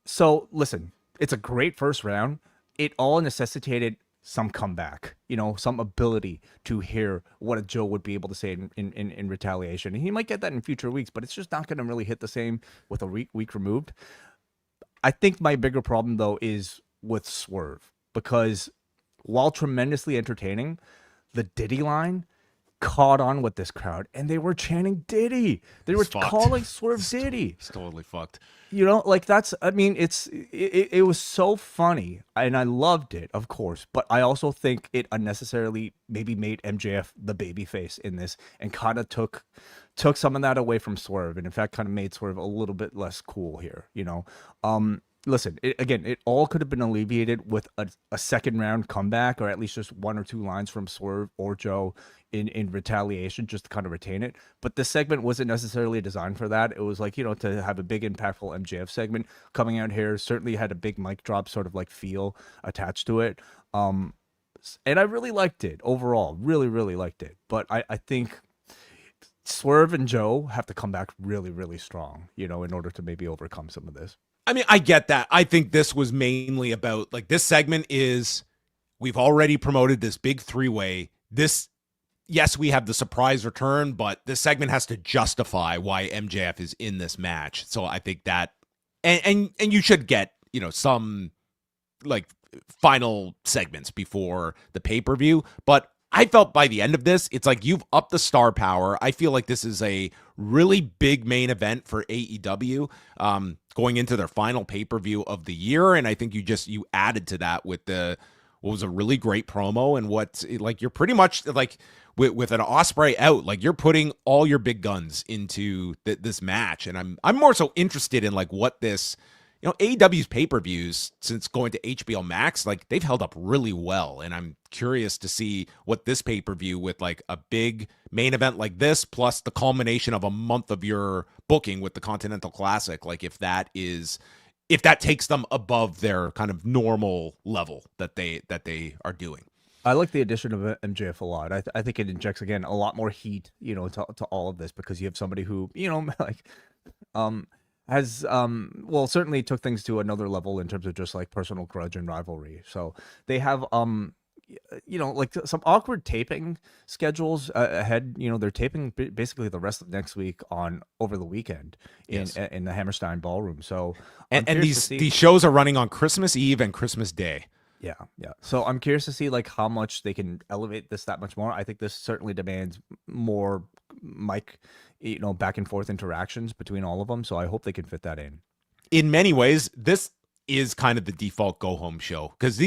So, listen, it's a great first round. It all necessitated some comeback, you know, some ability to hear what a Joe would be able to say in retaliation. And he might get that in future weeks, but it's just not going to really hit the same with a week removed. I think my bigger problem, though, is with Swerve, because while tremendously entertaining, the Diddy line caught on with this crowd, and they were chanting Diddy. They were calling Swerve Diddy. It's totally fucked. You know, like that's, I mean, it was so funny, and I loved it, of course, but I also think it unnecessarily maybe made MJF the babyface in this, and kind of took some of that away from Swerve, and in fact kind of made Swerve a little bit less cool here, you know. Listen, it all could have been alleviated with a second round comeback, or at least just one or two lines from Swerve or Joe in retaliation, just to kind of retain it. But this segment wasn't necessarily designed for that. It was like, you know, to have a big impactful MJF segment coming out here. Certainly had a big mic drop sort of like feel attached to it. And I really liked it overall. Really, really liked it. But I think Swerve and Joe have to come back really, really strong, you know, in order to maybe overcome some of this. I mean, I get that. I think this was mainly about, like, this segment is, we've already promoted this big three-way. Yes, we have the surprise return, but this segment has to justify why MJF is in this match. So I think that, and you should get, you know, some, like, final segments before the pay-per-view. But I felt by the end of this, it's like you've upped the star power. I feel like this is a really big main event for AEW, going into their final pay-per-view of the year. And I think you added to that with what was a really great promo, and what, like, you're pretty much like with an Ospreay out, like, you're putting all your big guns into this match. And I'm more so interested in, like, what this, you know, AEW's pay-per-views since going to HBO Max, like, they've held up really well. And I'm curious to see what this pay-per-view with, like, a big main event like this, plus the culmination of a month of your booking with the Continental Classic, like, if that takes them above their kind of normal level that they are doing. I like the addition of MJF a lot. I think it injects, again, a lot more heat, you know, to all of this, because you have somebody who, you know, like, has well, certainly took things to another level in terms of just like personal grudge and rivalry. So they have like some awkward taping schedules ahead. They're taping basically the rest of next week on over the weekend in the Hammerstein Ballroom. So and these shows are running on Christmas Eve and Christmas Day. Yeah. So I'm curious to see like how much they can elevate this that much more. I think this certainly demands more mic, back and forth interactions between all of them. So I hope they can fit that in. In many ways, this is kind of the default go home show, because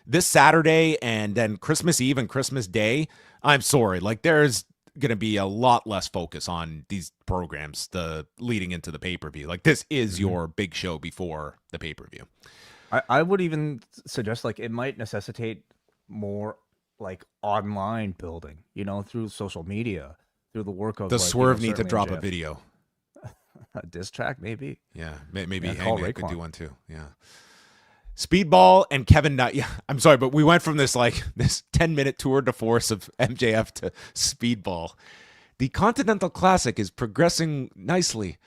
this Saturday and then Christmas Eve and Christmas Day, I'm sorry, like there's going to be a lot less focus on these programs leading into the pay-per-view. Like this is your big show before the pay-per-view. I would even suggest like it might necessitate more like online building, through social media, through the work of the Swerve need to drop a video. A diss track, maybe. Yeah, maybe Hangman could do one too. Yeah. Speedball and Kevin Knight. Yeah, I'm sorry, but we went from this 10-minute tour de force of MJF to Speedball. The Continental Classic is progressing nicely,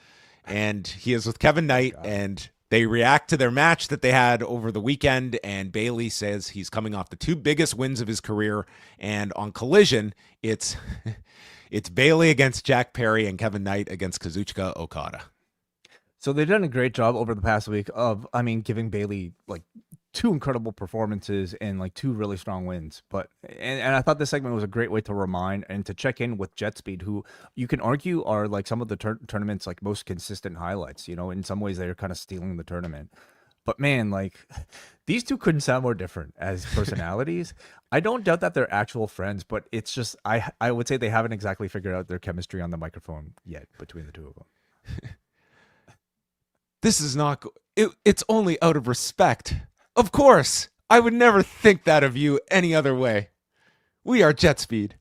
and he is with Kevin Knight, and they react to their match that they had over the weekend, and Bayley says he's coming off the two biggest wins of his career, and on Collision, it's Bayley against Jack Perry and Kevin Knight against Kazuchika Okada. So they've done a great job over the past week of, giving Bayley like two incredible performances and like two really strong wins. But and I thought this segment was a great way to remind and to check in with Jet Speed, who you can argue are like some of the tournament's like most consistent highlights. In some ways they're kind of stealing the tournament. But man, like these two couldn't sound more different as personalities. I don't doubt that they're actual friends, but it's just I would say they haven't exactly figured out their chemistry on the microphone yet between the two of them. This is not. It's only out of respect. Of course, I would never think that of you any other way. We are Jet Speed.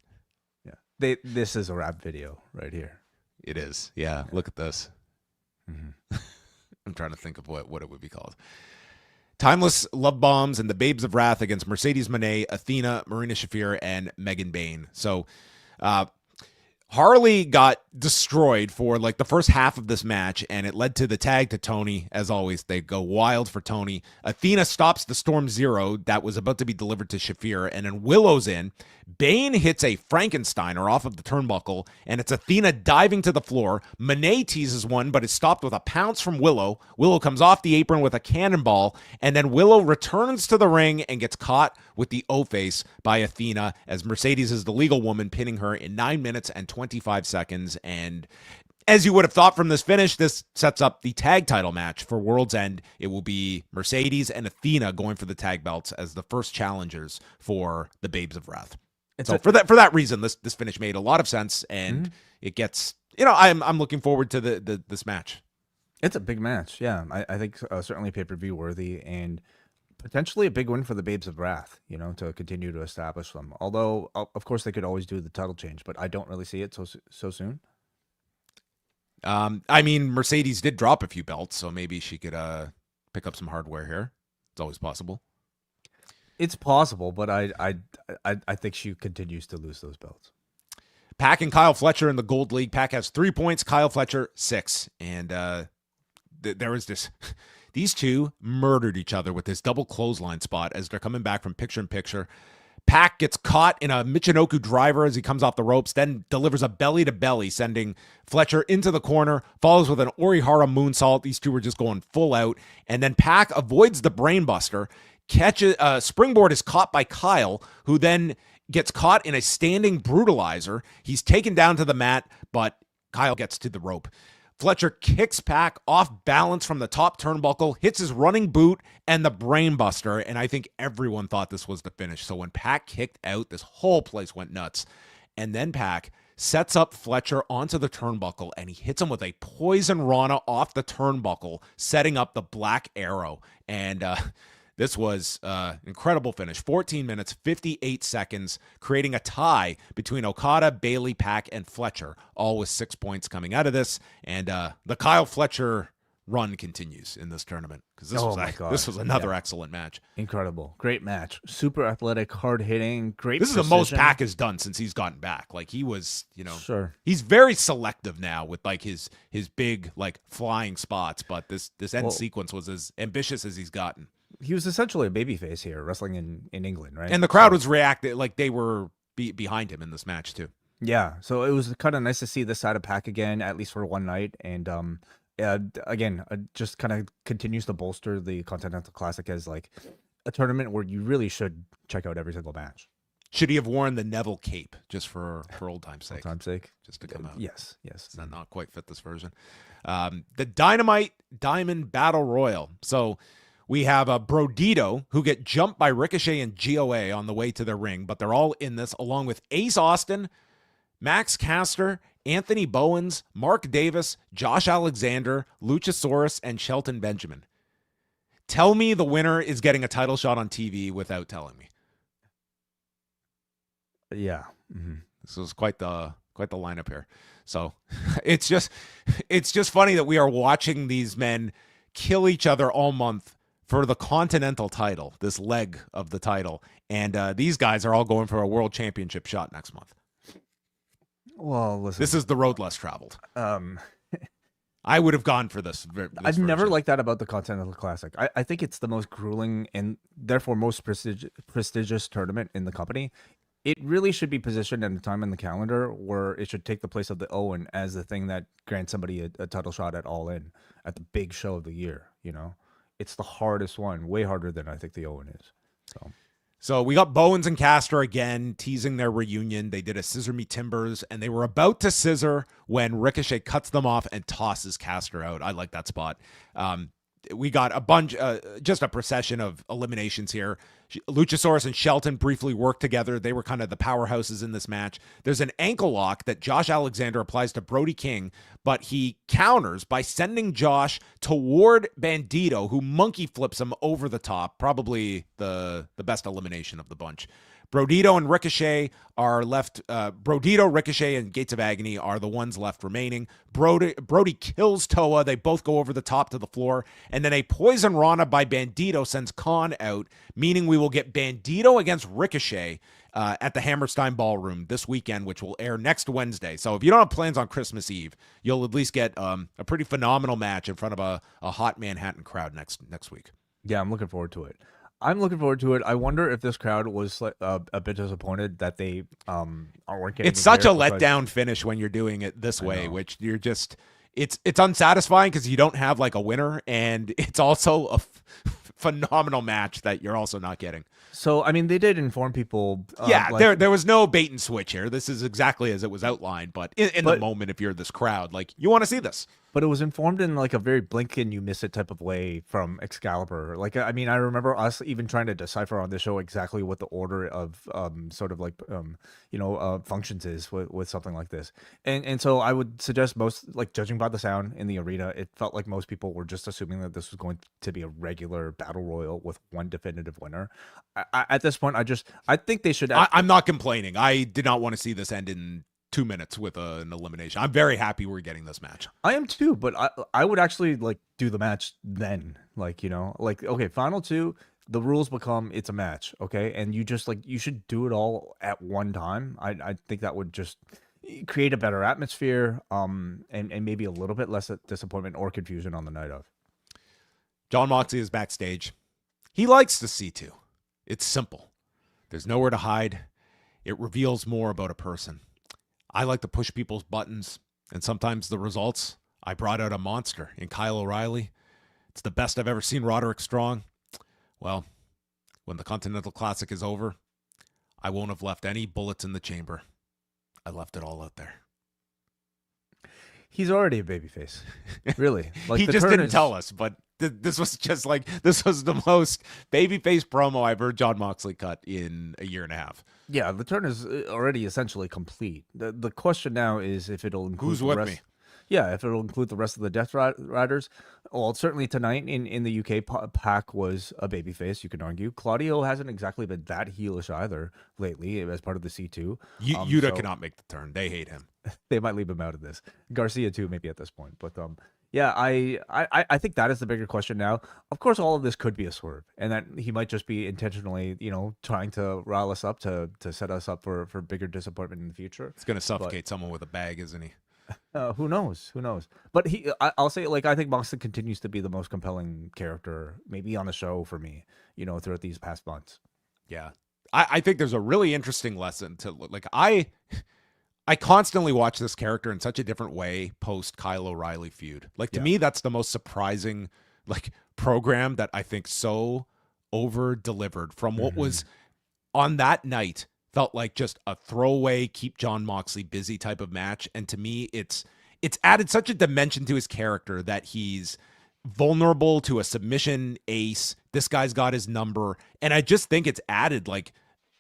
Yeah, this is a rap video right here. It is. Yeah. Look at this. Mm-hmm. I'm trying to think of what it would be called. Timeless Love Bombs and the Babes of Wrath against Mercedes Moné, Athena, Marina Shafir, and Megan Bayne. So, Harley got destroyed for like the first half of this match, and it led to the tag to Tony. As always, they go wild for Tony. Athena stops the Storm Zero that was about to be delivered to Shafir, and then Willow's in. Bayne hits a Frankensteiner off of the turnbuckle, and it's Athena diving to the floor. Monet teases one, but is stopped with a pounce from Willow. Willow comes off the apron with a cannonball, and then Willow returns to the ring and gets caught with the O-face by Athena, as Mercedes is the legal woman, pinning her in 9 minutes and 25 seconds. And as you would have thought from this finish, this sets up the tag title match for World's End. It will be Mercedes and Athena going for the tag belts as the first challengers for the Babes of Wrath. So for that reason, this finish made a lot of sense, and it gets, I'm looking forward to this match. It's a big match, yeah. I think certainly pay-per-view worthy, and potentially a big win for the Babes of Wrath, to continue to establish them. Although, of course, they could always do the title change, but I don't really see it so soon. Mercedes did drop a few belts, so maybe she could pick up some hardware here. It's always possible. It's possible, but I think she continues to lose those belts. Pac and Kyle Fletcher in the Gold League. Pac has 3 points, Kyle Fletcher 6. And there was this. These two murdered each other with this double clothesline spot as they're coming back from picture-in-picture. Pac gets caught in a Michinoku driver as he comes off the ropes, then delivers a belly-to-belly, sending Fletcher into the corner, follows with an Orihara moonsault. These two were just going full out. And then Pac avoids the brainbuster. Springboard is caught by Kyle, who then gets caught in a standing brutalizer. He's taken down to the mat, but Kyle gets to the rope. Fletcher kicks Pac off balance from the top turnbuckle, hits his running boot and the brainbuster, and I think everyone thought this was the finish. So when Pac kicked out, this whole place went nuts. And then Pac sets up Fletcher onto the turnbuckle, and he hits him with a Poison Rana off the turnbuckle, setting up the Black Arrow. And this was an incredible finish. 14 minutes, 58 seconds, creating a tie between Okada, Bayley, Pac, and Fletcher, all with 6 points coming out of this. And the Kyle Fletcher run continues in this tournament, because this this was another excellent match. Incredible, great match, super athletic, hard hitting, great. This is the most Pac has done since he's gotten back. Like, he was, sure, he's very selective now with like his big like flying spots, but this end sequence was as ambitious as he's gotten. He was essentially a babyface here, wrestling in England, right? And the crowd was reacting like they were behind him in this match too. Yeah, so it was kind of nice to see this side of Pac again, at least for one night, and again, just kind of continues to bolster the Continental Classic as like a tournament where you really should check out every single match. Should he have worn the Neville cape just for old time's sake? Old time's sake, just to come out. Yes. Does that not quite fit this version? The Dynamite Diamond Battle Royal. So we have a Brodito who get jumped by Ricochet and GOA on the way to their ring, but they're all in this, along with Ace Austin, Max Caster, Anthony Bowens, Mark Davis, Josh Alexander, Luchasaurus, and Shelton Benjamin. Tell me the winner is getting a title shot on TV without telling me. Yeah. Mm-hmm. This was quite the lineup here. So it's just funny that we are watching these men kill each other all month for the Continental title, this leg of the title. And these guys are all going for a world championship shot next month. Well, listen, this is the road less traveled. I would have gone for this. I've never liked that about the Continental Classic. I think it's the most grueling and therefore most prestigious tournament in the company. It really should be positioned at a time in the calendar where it should take the place of the Owen as the thing that grants somebody a title shot at All In, at the big show of the year. It's the hardest one, way harder than I think the Owen is. So we got Bowens and Caster again teasing their reunion. They did a Scissor Me Timbers, and they were about to scissor when Ricochet cuts them off and tosses Caster out. I like that spot. We got a bunch, just a procession of eliminations here. Luchasaurus and Shelton briefly worked together. They were kind of the powerhouses in this match. There's an ankle lock that Josh Alexander applies to Brody King, but he counters by sending Josh toward Bandito, who monkey flips him over the top. Probably the best elimination of the bunch. Brodito and Ricochet are left. Brodito, Ricochet, and Gates of Agony are the ones left remaining. Brody kills Toa. They both go over the top to the floor. And then a Poison Rana by Bandito sends Khan out, meaning we will get Bandito against Ricochet at the Hammerstein Ballroom this weekend, which will air next Wednesday. So if you don't have plans on Christmas Eve, you'll at least get a pretty phenomenal match in front of a hot Manhattan crowd next week. Yeah, I'm looking forward to it. I wonder if this crowd was a bit disappointed that they weren't getting. It's such a letdown finish when you're doing it this way, which you're just it's unsatisfying because you don't have like a winner, and it's also a phenomenal match that you're also not getting. So I mean, they did inform people. There was no bait and switch here. This is exactly as it was outlined, but in the moment, if you're this crowd, like, you want to see this. But it was informed in like a very blink and you miss it type of way from Excalibur. Like, I mean, I remember us even trying to decipher on the show exactly what the order of sort of like functions is with something like this. And so I would suggest most, like, judging by the sound in the arena, it felt like most people were just assuming that this was going to be a regular battle royal with one definitive winner. At this point, I think they should. I'm not complaining. I did not want to see this end in 2 minutes with an elimination. I'm very happy we're getting this match. I am too, but I would actually like do the match then. Like, okay, final two, the rules become it's a match, okay? And you just you should do it all at one time. I think that would just create a better atmosphere, and maybe a little bit less disappointment or confusion on the night of. Jon Moxley is backstage. He likes the C2. It's simple. There's nowhere to hide. It reveals more about a person. I like to push people's buttons, and sometimes the results, I brought out a monster in Kyle O'Reilly. It's the best I've ever seen Roderick strong. Well, when the Continental Classic is over, I won't have left any bullets in the chamber. I left it all out there. He's already a babyface. Really. Like, he just didn't tell us, but this was the most babyface promo I've heard Jon Moxley cut in a year and a half. Yeah, the turn is already essentially complete. The question now is if it'll include who's with me. Yeah, if it'll include the rest of the Death Riders. Well, certainly tonight in the UK, Pac was a babyface, you can argue. Claudio hasn't exactly been that heelish either lately as part of the C2. Yuta cannot make the turn. They hate him. They might leave him out of this. Garcia too, maybe at this point. But Yeah, I think that is the bigger question now. Of course, all of this could be a swerve, and that he might just be intentionally, trying to rile us up to set us up for bigger disappointment in the future. It's going to suffocate someone with a bag, isn't he? Who knows? Who knows? But I'll say, like, I think Moxley continues to be the most compelling character, maybe on the show for me, throughout these past months. Yeah. I think there's a really interesting lesson to, like, I constantly watch this character in such a different way post Kyle O'Reilly feud. Like, to me, that's the most surprising, like, program that I think so over delivered from what was on that night felt like just a throwaway, keep Jon Moxley busy type of match. And to me, it's added such a dimension to his character that he's vulnerable to a submission ace. This guy's got his number. And I just think it's added like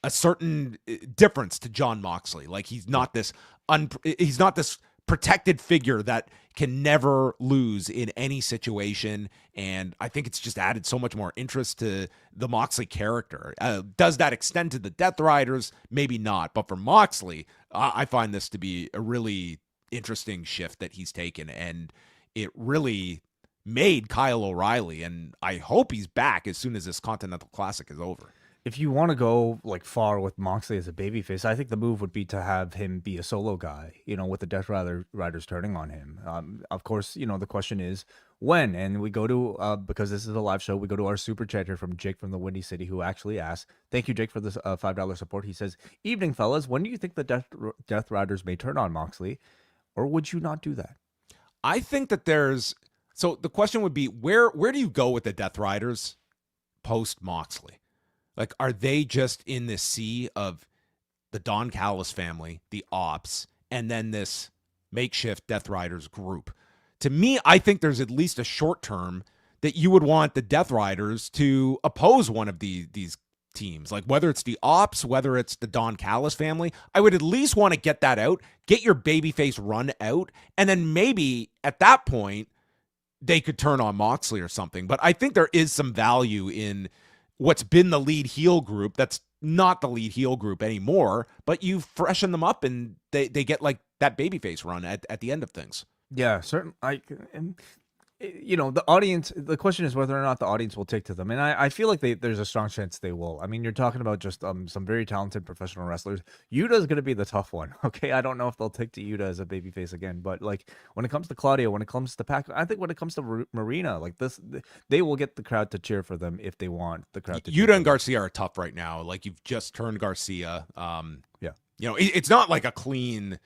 a certain difference to Jon Moxley. Like, he's not this protected figure that can never lose in any situation. And I think it's just added so much more interest to the Moxley character. Does that extend to the Death Riders? Maybe not. But for Moxley, I find this to be a really interesting shift that he's taken. And it really made Kyle O'Reilly. And I hope he's back as soon as this Continental Classic is over. If you want to go like far with Moxley as a babyface, I think the move would be to have him be a solo guy, with the Death Riders turning on him. Of course, the question is when, and we go to, because this is a live show, we go to our super chatter from Jake from the Windy City, who actually asked, thank you, Jake, for this $5 support. He says, evening, fellas, when do you think the Death Riders may turn on Moxley, or would you not do that? I think that so the question would be, where do you go with the Death Riders post Moxley? Like, are they just in this sea of the Don Callis family, the Ops, and then this makeshift Death Riders group? To me, I think there's at least a short term that you would want the Death Riders to oppose one of these teams. Like, whether it's the Ops, whether it's the Don Callis family, I would at least want to get that out, get your babyface run out, and then maybe at that point, they could turn on Moxley or something. But I think there is some value in what's been the lead heel group that's not the lead heel group anymore, but you freshen them up and they get like that babyface run at the end of things. Yeah, certain. The audience, the question is whether or not the audience will take to them. And I feel like there's a strong chance they will. I mean, you're talking about just some very talented professional wrestlers. Yuta is going to be the tough one. Okay. I don't know if they'll take to Yuta as a babyface again, but like when it comes to Claudio, when it comes to Pac, I think when it comes to Marina, like this, they will get the crowd to cheer for them if they want the crowd to cheer. Yuta and Garcia are tough right now. Like, you've just turned Garcia. Yeah. It's not like a clean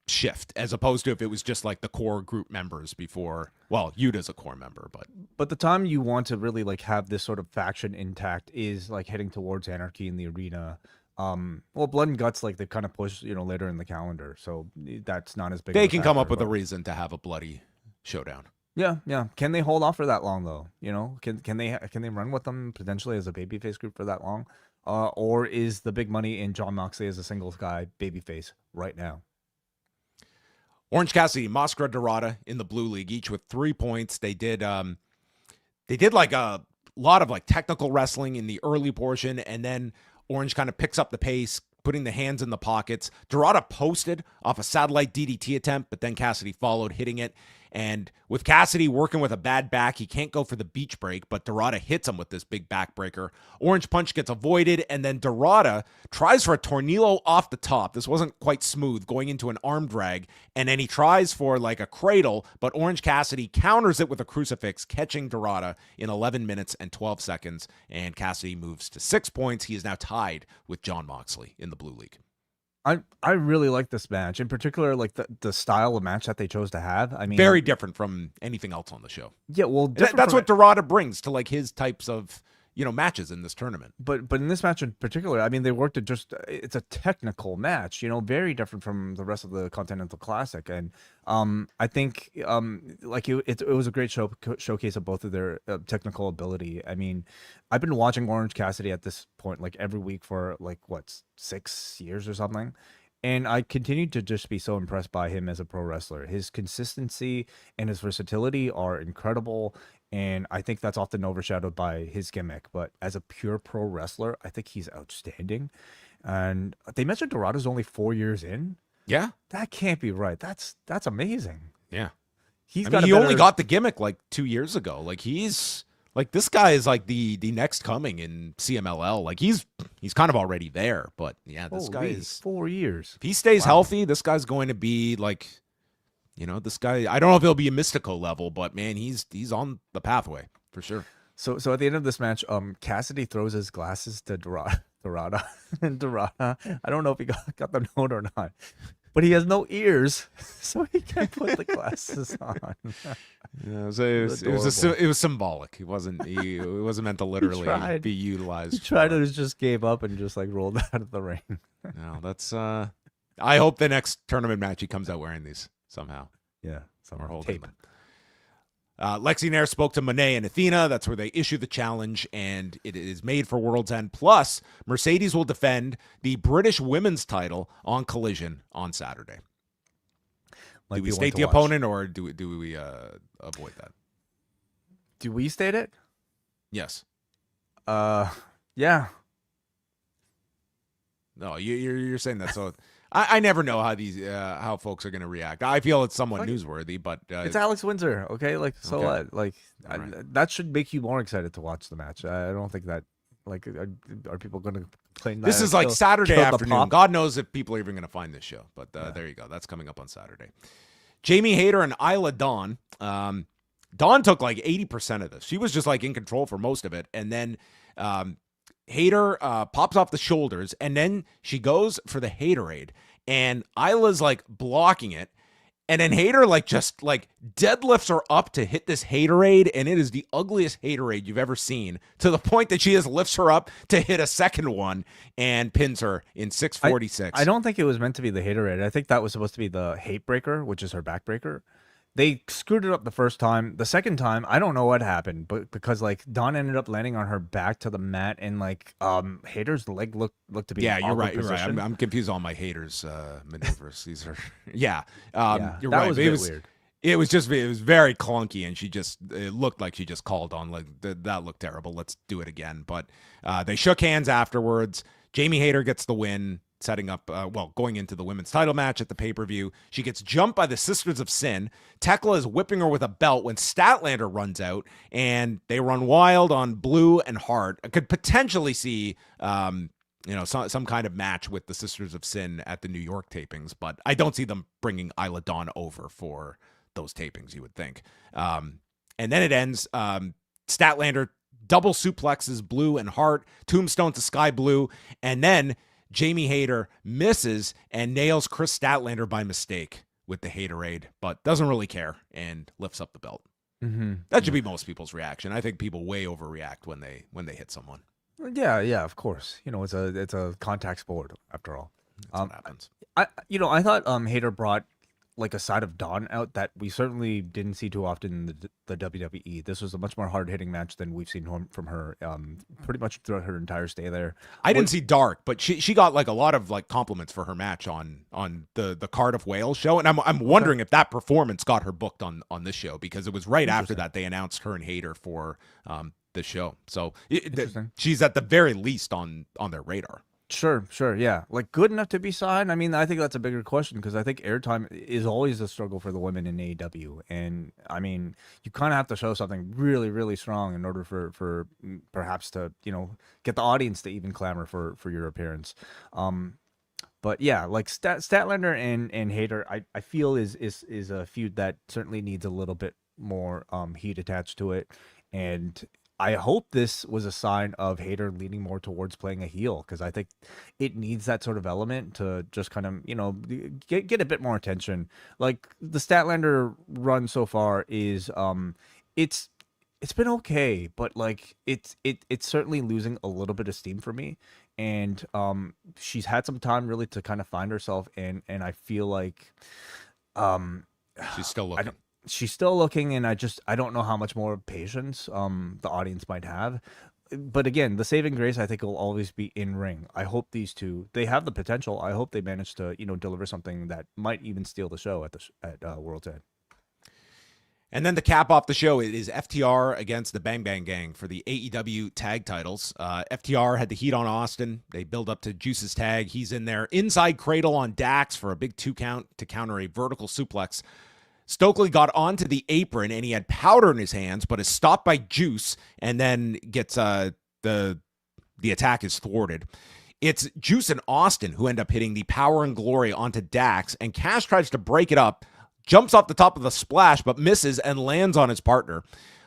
shift as opposed to if it was just like the core group members before. Well, Yuta's a core member, but the time you want to really like have this sort of faction intact is like heading towards Anarchy in the arena. Well, Blood and Guts, like they've kind of pushed later in the calendar, so that's not as big. They can come up with a reason to have a bloody showdown. Yeah. Can they hold off for that long though? Can they run with them potentially as a babyface group for that long? Or is the big money in Jon Moxley as a singles guy babyface right now? Orange Cassidy, Mascara, Dorada in the Blue League, each with 3 points. They did like a lot of like technical wrestling in the early portion, and then Orange kind of picks up the pace, putting the hands in the pockets. Dorada posted off a satellite DDT attempt, but then Cassidy followed, hitting it. And with Cassidy working with a bad back, he can't go for the beach break, but Dorada hits him with this big backbreaker. Orange punch gets avoided, and then Dorada tries for a tornillo off the top. This wasn't quite smooth, going into an arm drag, and then he tries for like a cradle, but Orange Cassidy counters it with a crucifix, catching Dorada in 11 minutes and 12 seconds, and Cassidy moves to 6 points. He is now tied with Jon Moxley in the Blue League. I really like this match, in particular, like the style of match that they chose to have. I mean, very different from anything else on the show. Yeah, well, that's what Dorada brings to like his types of matches in this tournament. But in this match in particular, I mean, they worked it it's a technical match, very different from the rest of the Continental Classic. And I think like it was a great showcase of both of their technical ability. I mean, I've been watching Orange Cassidy at this point like every week for like 6 years or something. And I continue to just be so impressed by him as a pro wrestler. His consistency and his versatility are incredible. And I think that's often overshadowed by his gimmick. But as a pure pro wrestler, I think he's outstanding. And they mentioned Dorada's only 4 years in. Yeah. That can't be right. That's amazing. Yeah. he's I got. mean, he only got the gimmick like 2 years ago. Like he's like this guy is like the next coming in CMLL. Like he's kind of already there. But yeah, this guy is 4 years. If he stays healthy, this guy's going to be like, this guy. I don't know if he'll be a Mystico level, but man, he's on the pathway for sure. So at the end of this match, Cassidy throws his glasses to Dorada, and Dorada, I don't know if he got the note or not, but he has no ears, so he can't put the glasses on. Yeah, it was symbolic. He wasn't meant to literally be utilized. He tried to just gave up and just like rolled out of the ring. No, that's. I hope the next tournament match he comes out wearing these somehow. Yeah, or holding tape. them. Lexi Nair spoke to Mone and Athena. That's where they issue the challenge, and it is made for World's End. Plus, Mercedes will defend the British women's title on Collision on Saturday. Do we state the opponent, or do we avoid that? Do we state it? Yes. Yeah. No, you're saying that. So I never know how these how folks are going to react. I feel it's somewhat newsworthy, but it's Alex Windsor. Okay, like so okay. what? Like that should make you more excited to watch the match. I don't think that like are people going to claim that this is like Saturday afternoon. God knows if people are even going to find this show. But there you go. That's coming up on Saturday. Jamie Hayter and Isla Dawn. Dawn took like 80% of this. She was just like in control for most of it, and then Hayter pops off the shoulders, and then she goes for the Haterade, and Isla's like blocking it, and then Hayter like just like deadlifts her up to hit this Haterade, and it is the ugliest Haterade you've ever seen, to the point that she just lifts her up to hit a second one and pins her in 646. I don't think it was meant to be the Haterade. I think that was supposed to be the Hate Breaker, which is her backbreaker. They screwed it up the first time. The second time, I don't know what happened, but because like Dawn ended up landing on her back to the mat, and like Hayter's leg looked to be you're right. I'm confused on my Haters maneuvers. These are you're right. Was weird. It was very clunky, and it looked like she just called on like that looked terrible. Let's do it again. But they shook hands afterwards. Jamie Hayter gets the win, setting up, going into the women's title match at the pay-per-view. She gets jumped by the Sisters of Sin. Tekla is whipping her with a belt when Statlander runs out, and they run wild on Blue and Hart. I could potentially see, some kind of match with the Sisters of Sin at the New York tapings, but I don't see them bringing Isla Dawn over for those tapings, you would think. And then it ends, Statlander double suplexes Blue and Hart, tombstone to Sky Blue, and then Jamie Hayter misses and nails Chris Statlander by mistake with the Haterade, but doesn't really care and lifts up the belt. Mm-hmm. That should be most people's reaction. I think people way overreact when they hit someone. Yeah, of course. It's a contact sport after all. That's what happens. I thought Hayter brought like a side of Dawn out that we certainly didn't see too often in the WWE. This was a much more hard-hitting match than we've seen from her pretty much throughout her entire stay there. I didn't see Dark, but she got like a lot of like compliments for her match on the Cardiff Wales show, and I'm wondering if that performance got her booked on this show, because it was right after that they announced her and Hayter for the show. So she's at the very least on their radar. Sure, yeah. Like good enough to be signed? I mean, I think that's a bigger question, because I think airtime is always a struggle for the women in AEW. And I mean, you kind of have to show something really, really strong in order for perhaps to, get the audience to even clamor for your appearance. But yeah, like Statlander and Hayter, I feel is a feud that certainly needs a little bit more heat attached to it. And I hope this was a sign of Hayter leaning more towards playing a heel, because I think it needs that sort of element to just kind of, get a bit more attention. Like the Statlander run so far is, it's been okay, but like it's certainly losing a little bit of steam for me. And she's had some time really to kind of find herself, and I feel like she's still looking. She's still looking, and I don't know how much more patience the audience might have. But again, the saving grace, I think, will always be in ring. I hope these two, they have the potential. I hope they manage to deliver something that might even steal the show at World's End. And then to cap off the show, it is FTR against the Bang Bang Gang for the AEW tag titles. FTR had the heat on Austin. They build up to Juice's tag. He's in there. Inside cradle on Dax for a big 2 count to counter a vertical suplex. Stokely got onto the apron and he had powder in his hands, but is stopped by Juice and then gets the attack is thwarted. It's Juice and Austin who end up hitting the Power and Glory onto Dax, and Cash tries to break it up, jumps off the top of the splash, but misses and lands on his partner.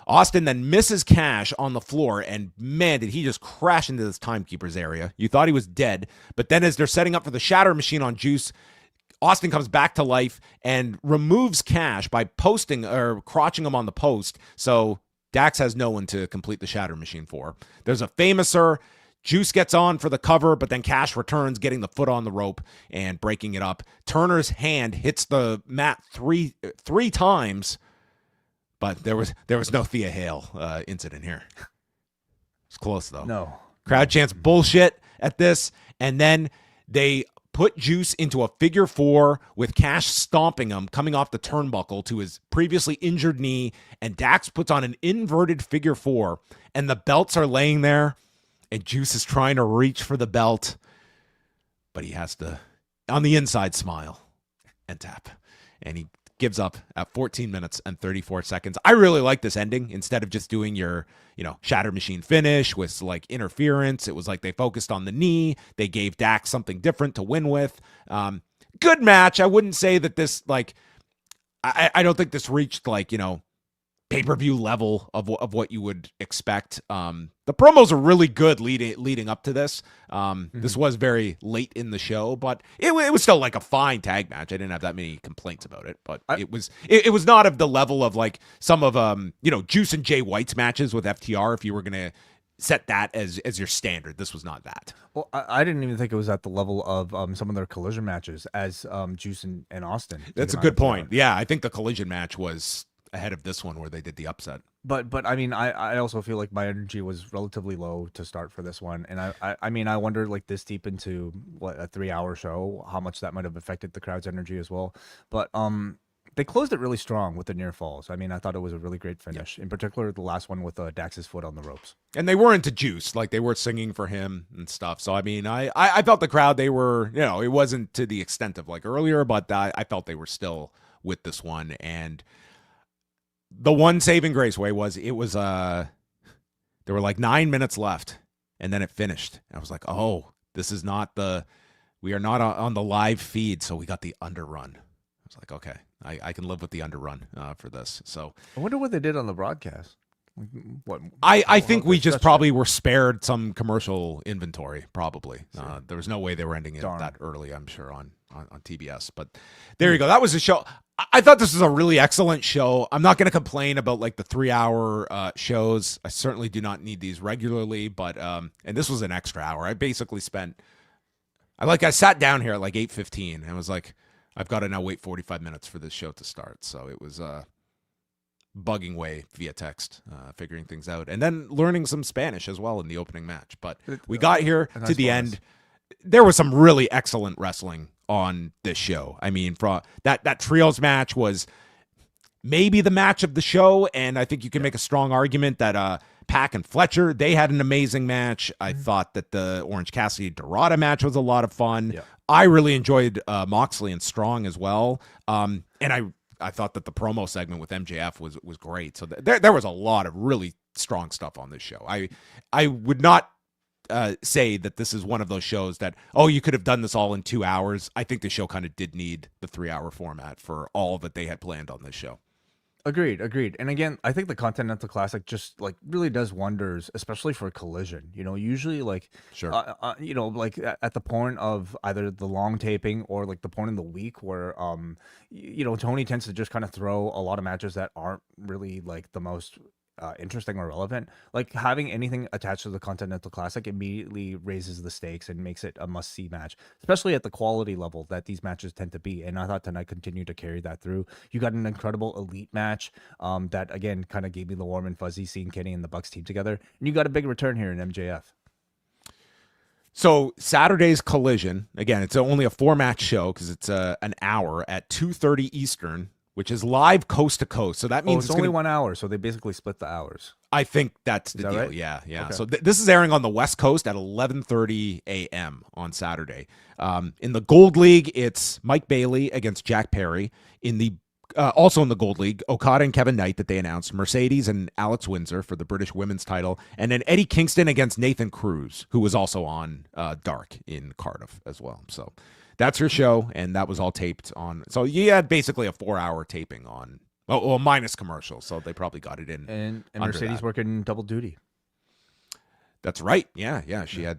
Austin then misses Cash on the floor, and man, did he just crash into this timekeeper's area. You thought he was dead, but then as they're setting up for the Shatter Machine on Juice, Austin comes back to life and removes Cash by posting or crotching him on the post. So Dax has no one to complete the Shatter Machine for. There's a Famouser. Juice gets on for the cover, but then Cash returns, getting the foot on the rope and breaking it up. Turner's hand hits the mat three times, but there was no Thea Hail incident here. It's close though. No. Crowd chants bullshit at this, and then they put Juice into a figure four with Cash stomping him, coming off the turnbuckle to his previously injured knee, and Dax puts on an inverted figure four, and the belts are laying there, and Juice is trying to reach for the belt, but he has to, on the inside, smile and tap, and he gives up at 14 minutes and 34 seconds. I really like this ending. Instead of just doing your, Shatter Machine finish with like interference, it was like they focused on the knee. They gave Dax something different to win with. Good match. I wouldn't say that this, I don't think this reached pay-per-view level of what you would expect. The promos are really good leading up to this. This was very late in the show, but it was still like a fine tag match. I didn't have that many complaints about it, but it was not of the level of like some of Juice and Jay White's matches with FTR. If you were gonna set that as your standard, this was not that. Well, I didn't even think it was at the level of some of their Collision matches as Juice and Austin. That's a good point. Yeah, I think the Collision match was ahead of this one where they did the upset. But I mean, I also feel like my energy was relatively low to start for this one, and I mean, I wondered like this deep into a 3-hour show, how much that might have affected the crowd's energy as well. But they closed it really strong with the near falls. I mean, I thought it was a really great finish, in particular the last one with Dax's foot on the ropes. And they were into Juice, like they were singing for him and stuff. So I mean, I felt the crowd, they were, it wasn't to the extent of like earlier, but I felt they were still with this one. And the one saving grace way was there were like 9 minutes left and then it finished. I was like, oh, this is not we are not on the live feed. So we got the underrun. I was like, okay, I can live with the underrun for this. So I wonder what they did on the broadcast. I think we just probably were spared some commercial inventory, probably. There was no way they were ending it that early, I'm sure, on TBS. But there you go. That was the show. I thought this was a really excellent show. I'm not going to complain about like the 3-hour shows. I certainly do not need these regularly, but and this was an extra hour. I basically I sat down here at like 8:15 and was like, I've got to now wait 45 minutes for this show to start. So it was bugging way via text, figuring things out, and then learning some Spanish as well in the opening match. But we got here to the end. There was some really excellent wrestling on this show. I mean, that trios match was maybe the match of the show, and I think you can make a strong argument that Pac and Fletcher, they had an amazing match. I thought that the Orange Cassidy Dorada match was a lot of fun. Yeah. I really enjoyed Moxley and Strong as well, and I thought that the promo segment with MJF was great. So there was a lot of really strong stuff on this show. I would not say that this is one of those shows that, you could have done this all in 2 hours. I think the show kind of did need the 3-hour format for all that they had planned on this show. Agreed. And again, I think the Continental Classic just like really does wonders, especially for Collision. Usually like, sure. Like at the point of either the long taping or like the point in the week where, Tony tends to just kind of throw a lot of matches that aren't really like the most interesting or relevant. Like having anything attached to the Continental Classic immediately raises the stakes and makes it a must-see match, especially at the quality level that these matches tend to be. And I thought tonight continued to carry that through. You got an incredible elite match that again kind of gave me the warm and fuzzy seeing Kenny and the Bucks team together, and you got a big return here in MJF. So Saturday's Collision, again, it's only a 4-match show because it's an hour at 2:30 Eastern, which is live coast to coast. So that means it's only 1 hour. So they basically split the hours. I think that's the deal. Right? Yeah. Okay. So this is airing on the West Coast at 11:30 a.m. on Saturday. In the Gold League, it's Mike Bailey against Jack Perry. In the Also in the Gold League, Okada and Kevin Knight that they announced, Mercedes and Alex Windsor for the British women's title, and then Eddie Kingston against Nathan Cruz, who was also on Dark in Cardiff as well. So that's her show, and that was all taped on. So you had basically a 4-hour taping on, well, minus commercials, so they probably got it in. And Mercedes working double duty. That's right. Yeah. She had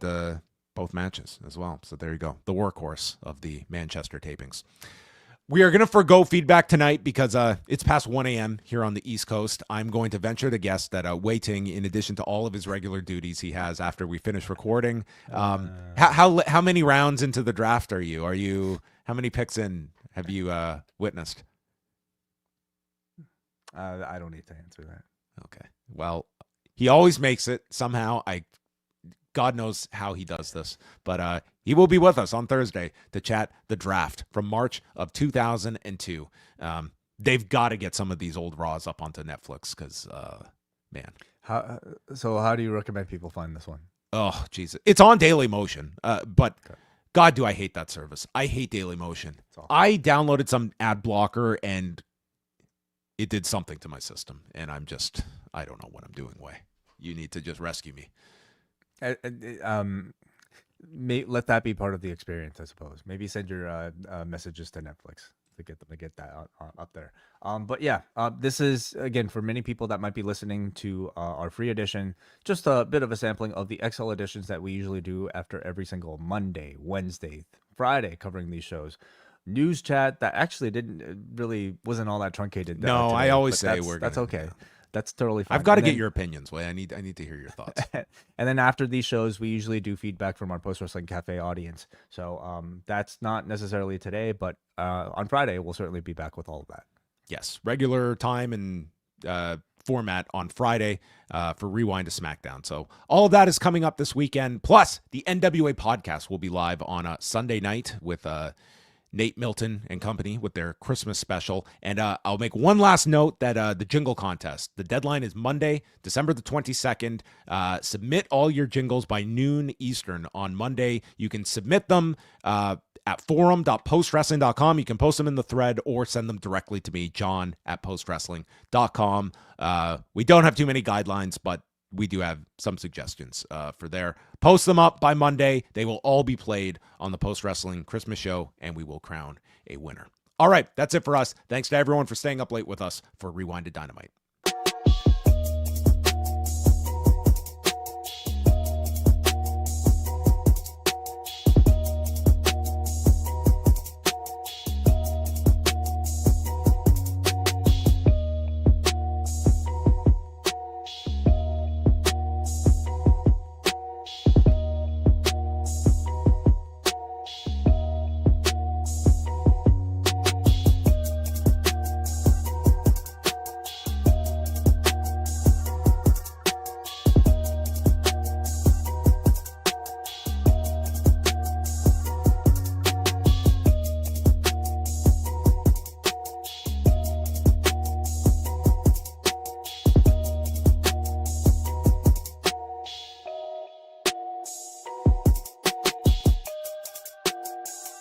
both matches as well. So there you go. The workhorse of the Manchester tapings. We are going to forgo feedback tonight because it's past 1 a.m. here on the East Coast. I'm going to venture to guess that Wai Ting, in addition to all of his regular duties he has after we finish recording, how many rounds into the draft are you? How many picks in have you witnessed? I don't need to answer that. Okay. Well, he always makes it somehow. God knows how he does this, but he will be with us on Thursday to chat the draft from March of 2002. They've got to get some of these old Raws up onto Netflix because, man. How do you recommend people find this one? Oh, Jesus. It's on Daily Motion, but okay. God, do I hate that service. I hate Daily Motion. I downloaded some ad blocker, and it did something to my system, and I don't know what I'm doing, Wai. You need to just rescue me. Let that be part of the experience, I suppose. Maybe send your messages to Netflix to get them to get that up there. But yeah, this is, again, for many people that might be listening to our free edition, just a bit of a sampling of the XL editions that we usually do after every single Monday, Wednesday, Friday, covering these shows. News chat that actually wasn't all that truncated. No, today, I always say that's okay. That's totally fine. I've got to get your opinions, Wai. I need to hear your thoughts. And then after these shows, we usually do feedback from our Post Wrestling Cafe audience. So that's not necessarily today, but on Friday, we'll certainly be back with all of that. Yes, regular time and format on Friday for Rewind to SmackDown. So all of that is coming up this weekend. Plus, the NWA podcast will be live on a Sunday night with Nate Milton and company with their Christmas special. And I'll make one last note that the jingle contest, the deadline is Monday, December the 22nd. Submit all your jingles by noon Eastern on Monday. You can submit them at forum.postwrestling.com. You can post them in the thread or send them directly to me, john@postwrestling.com. We don't have too many guidelines, but we do have some suggestions for there. Post them up by Monday. They will all be played on the Post Wrestling Christmas show, and we will crown a winner. All right, that's it for us. Thanks to everyone for staying up late with us for Rewind-A-Dynamite.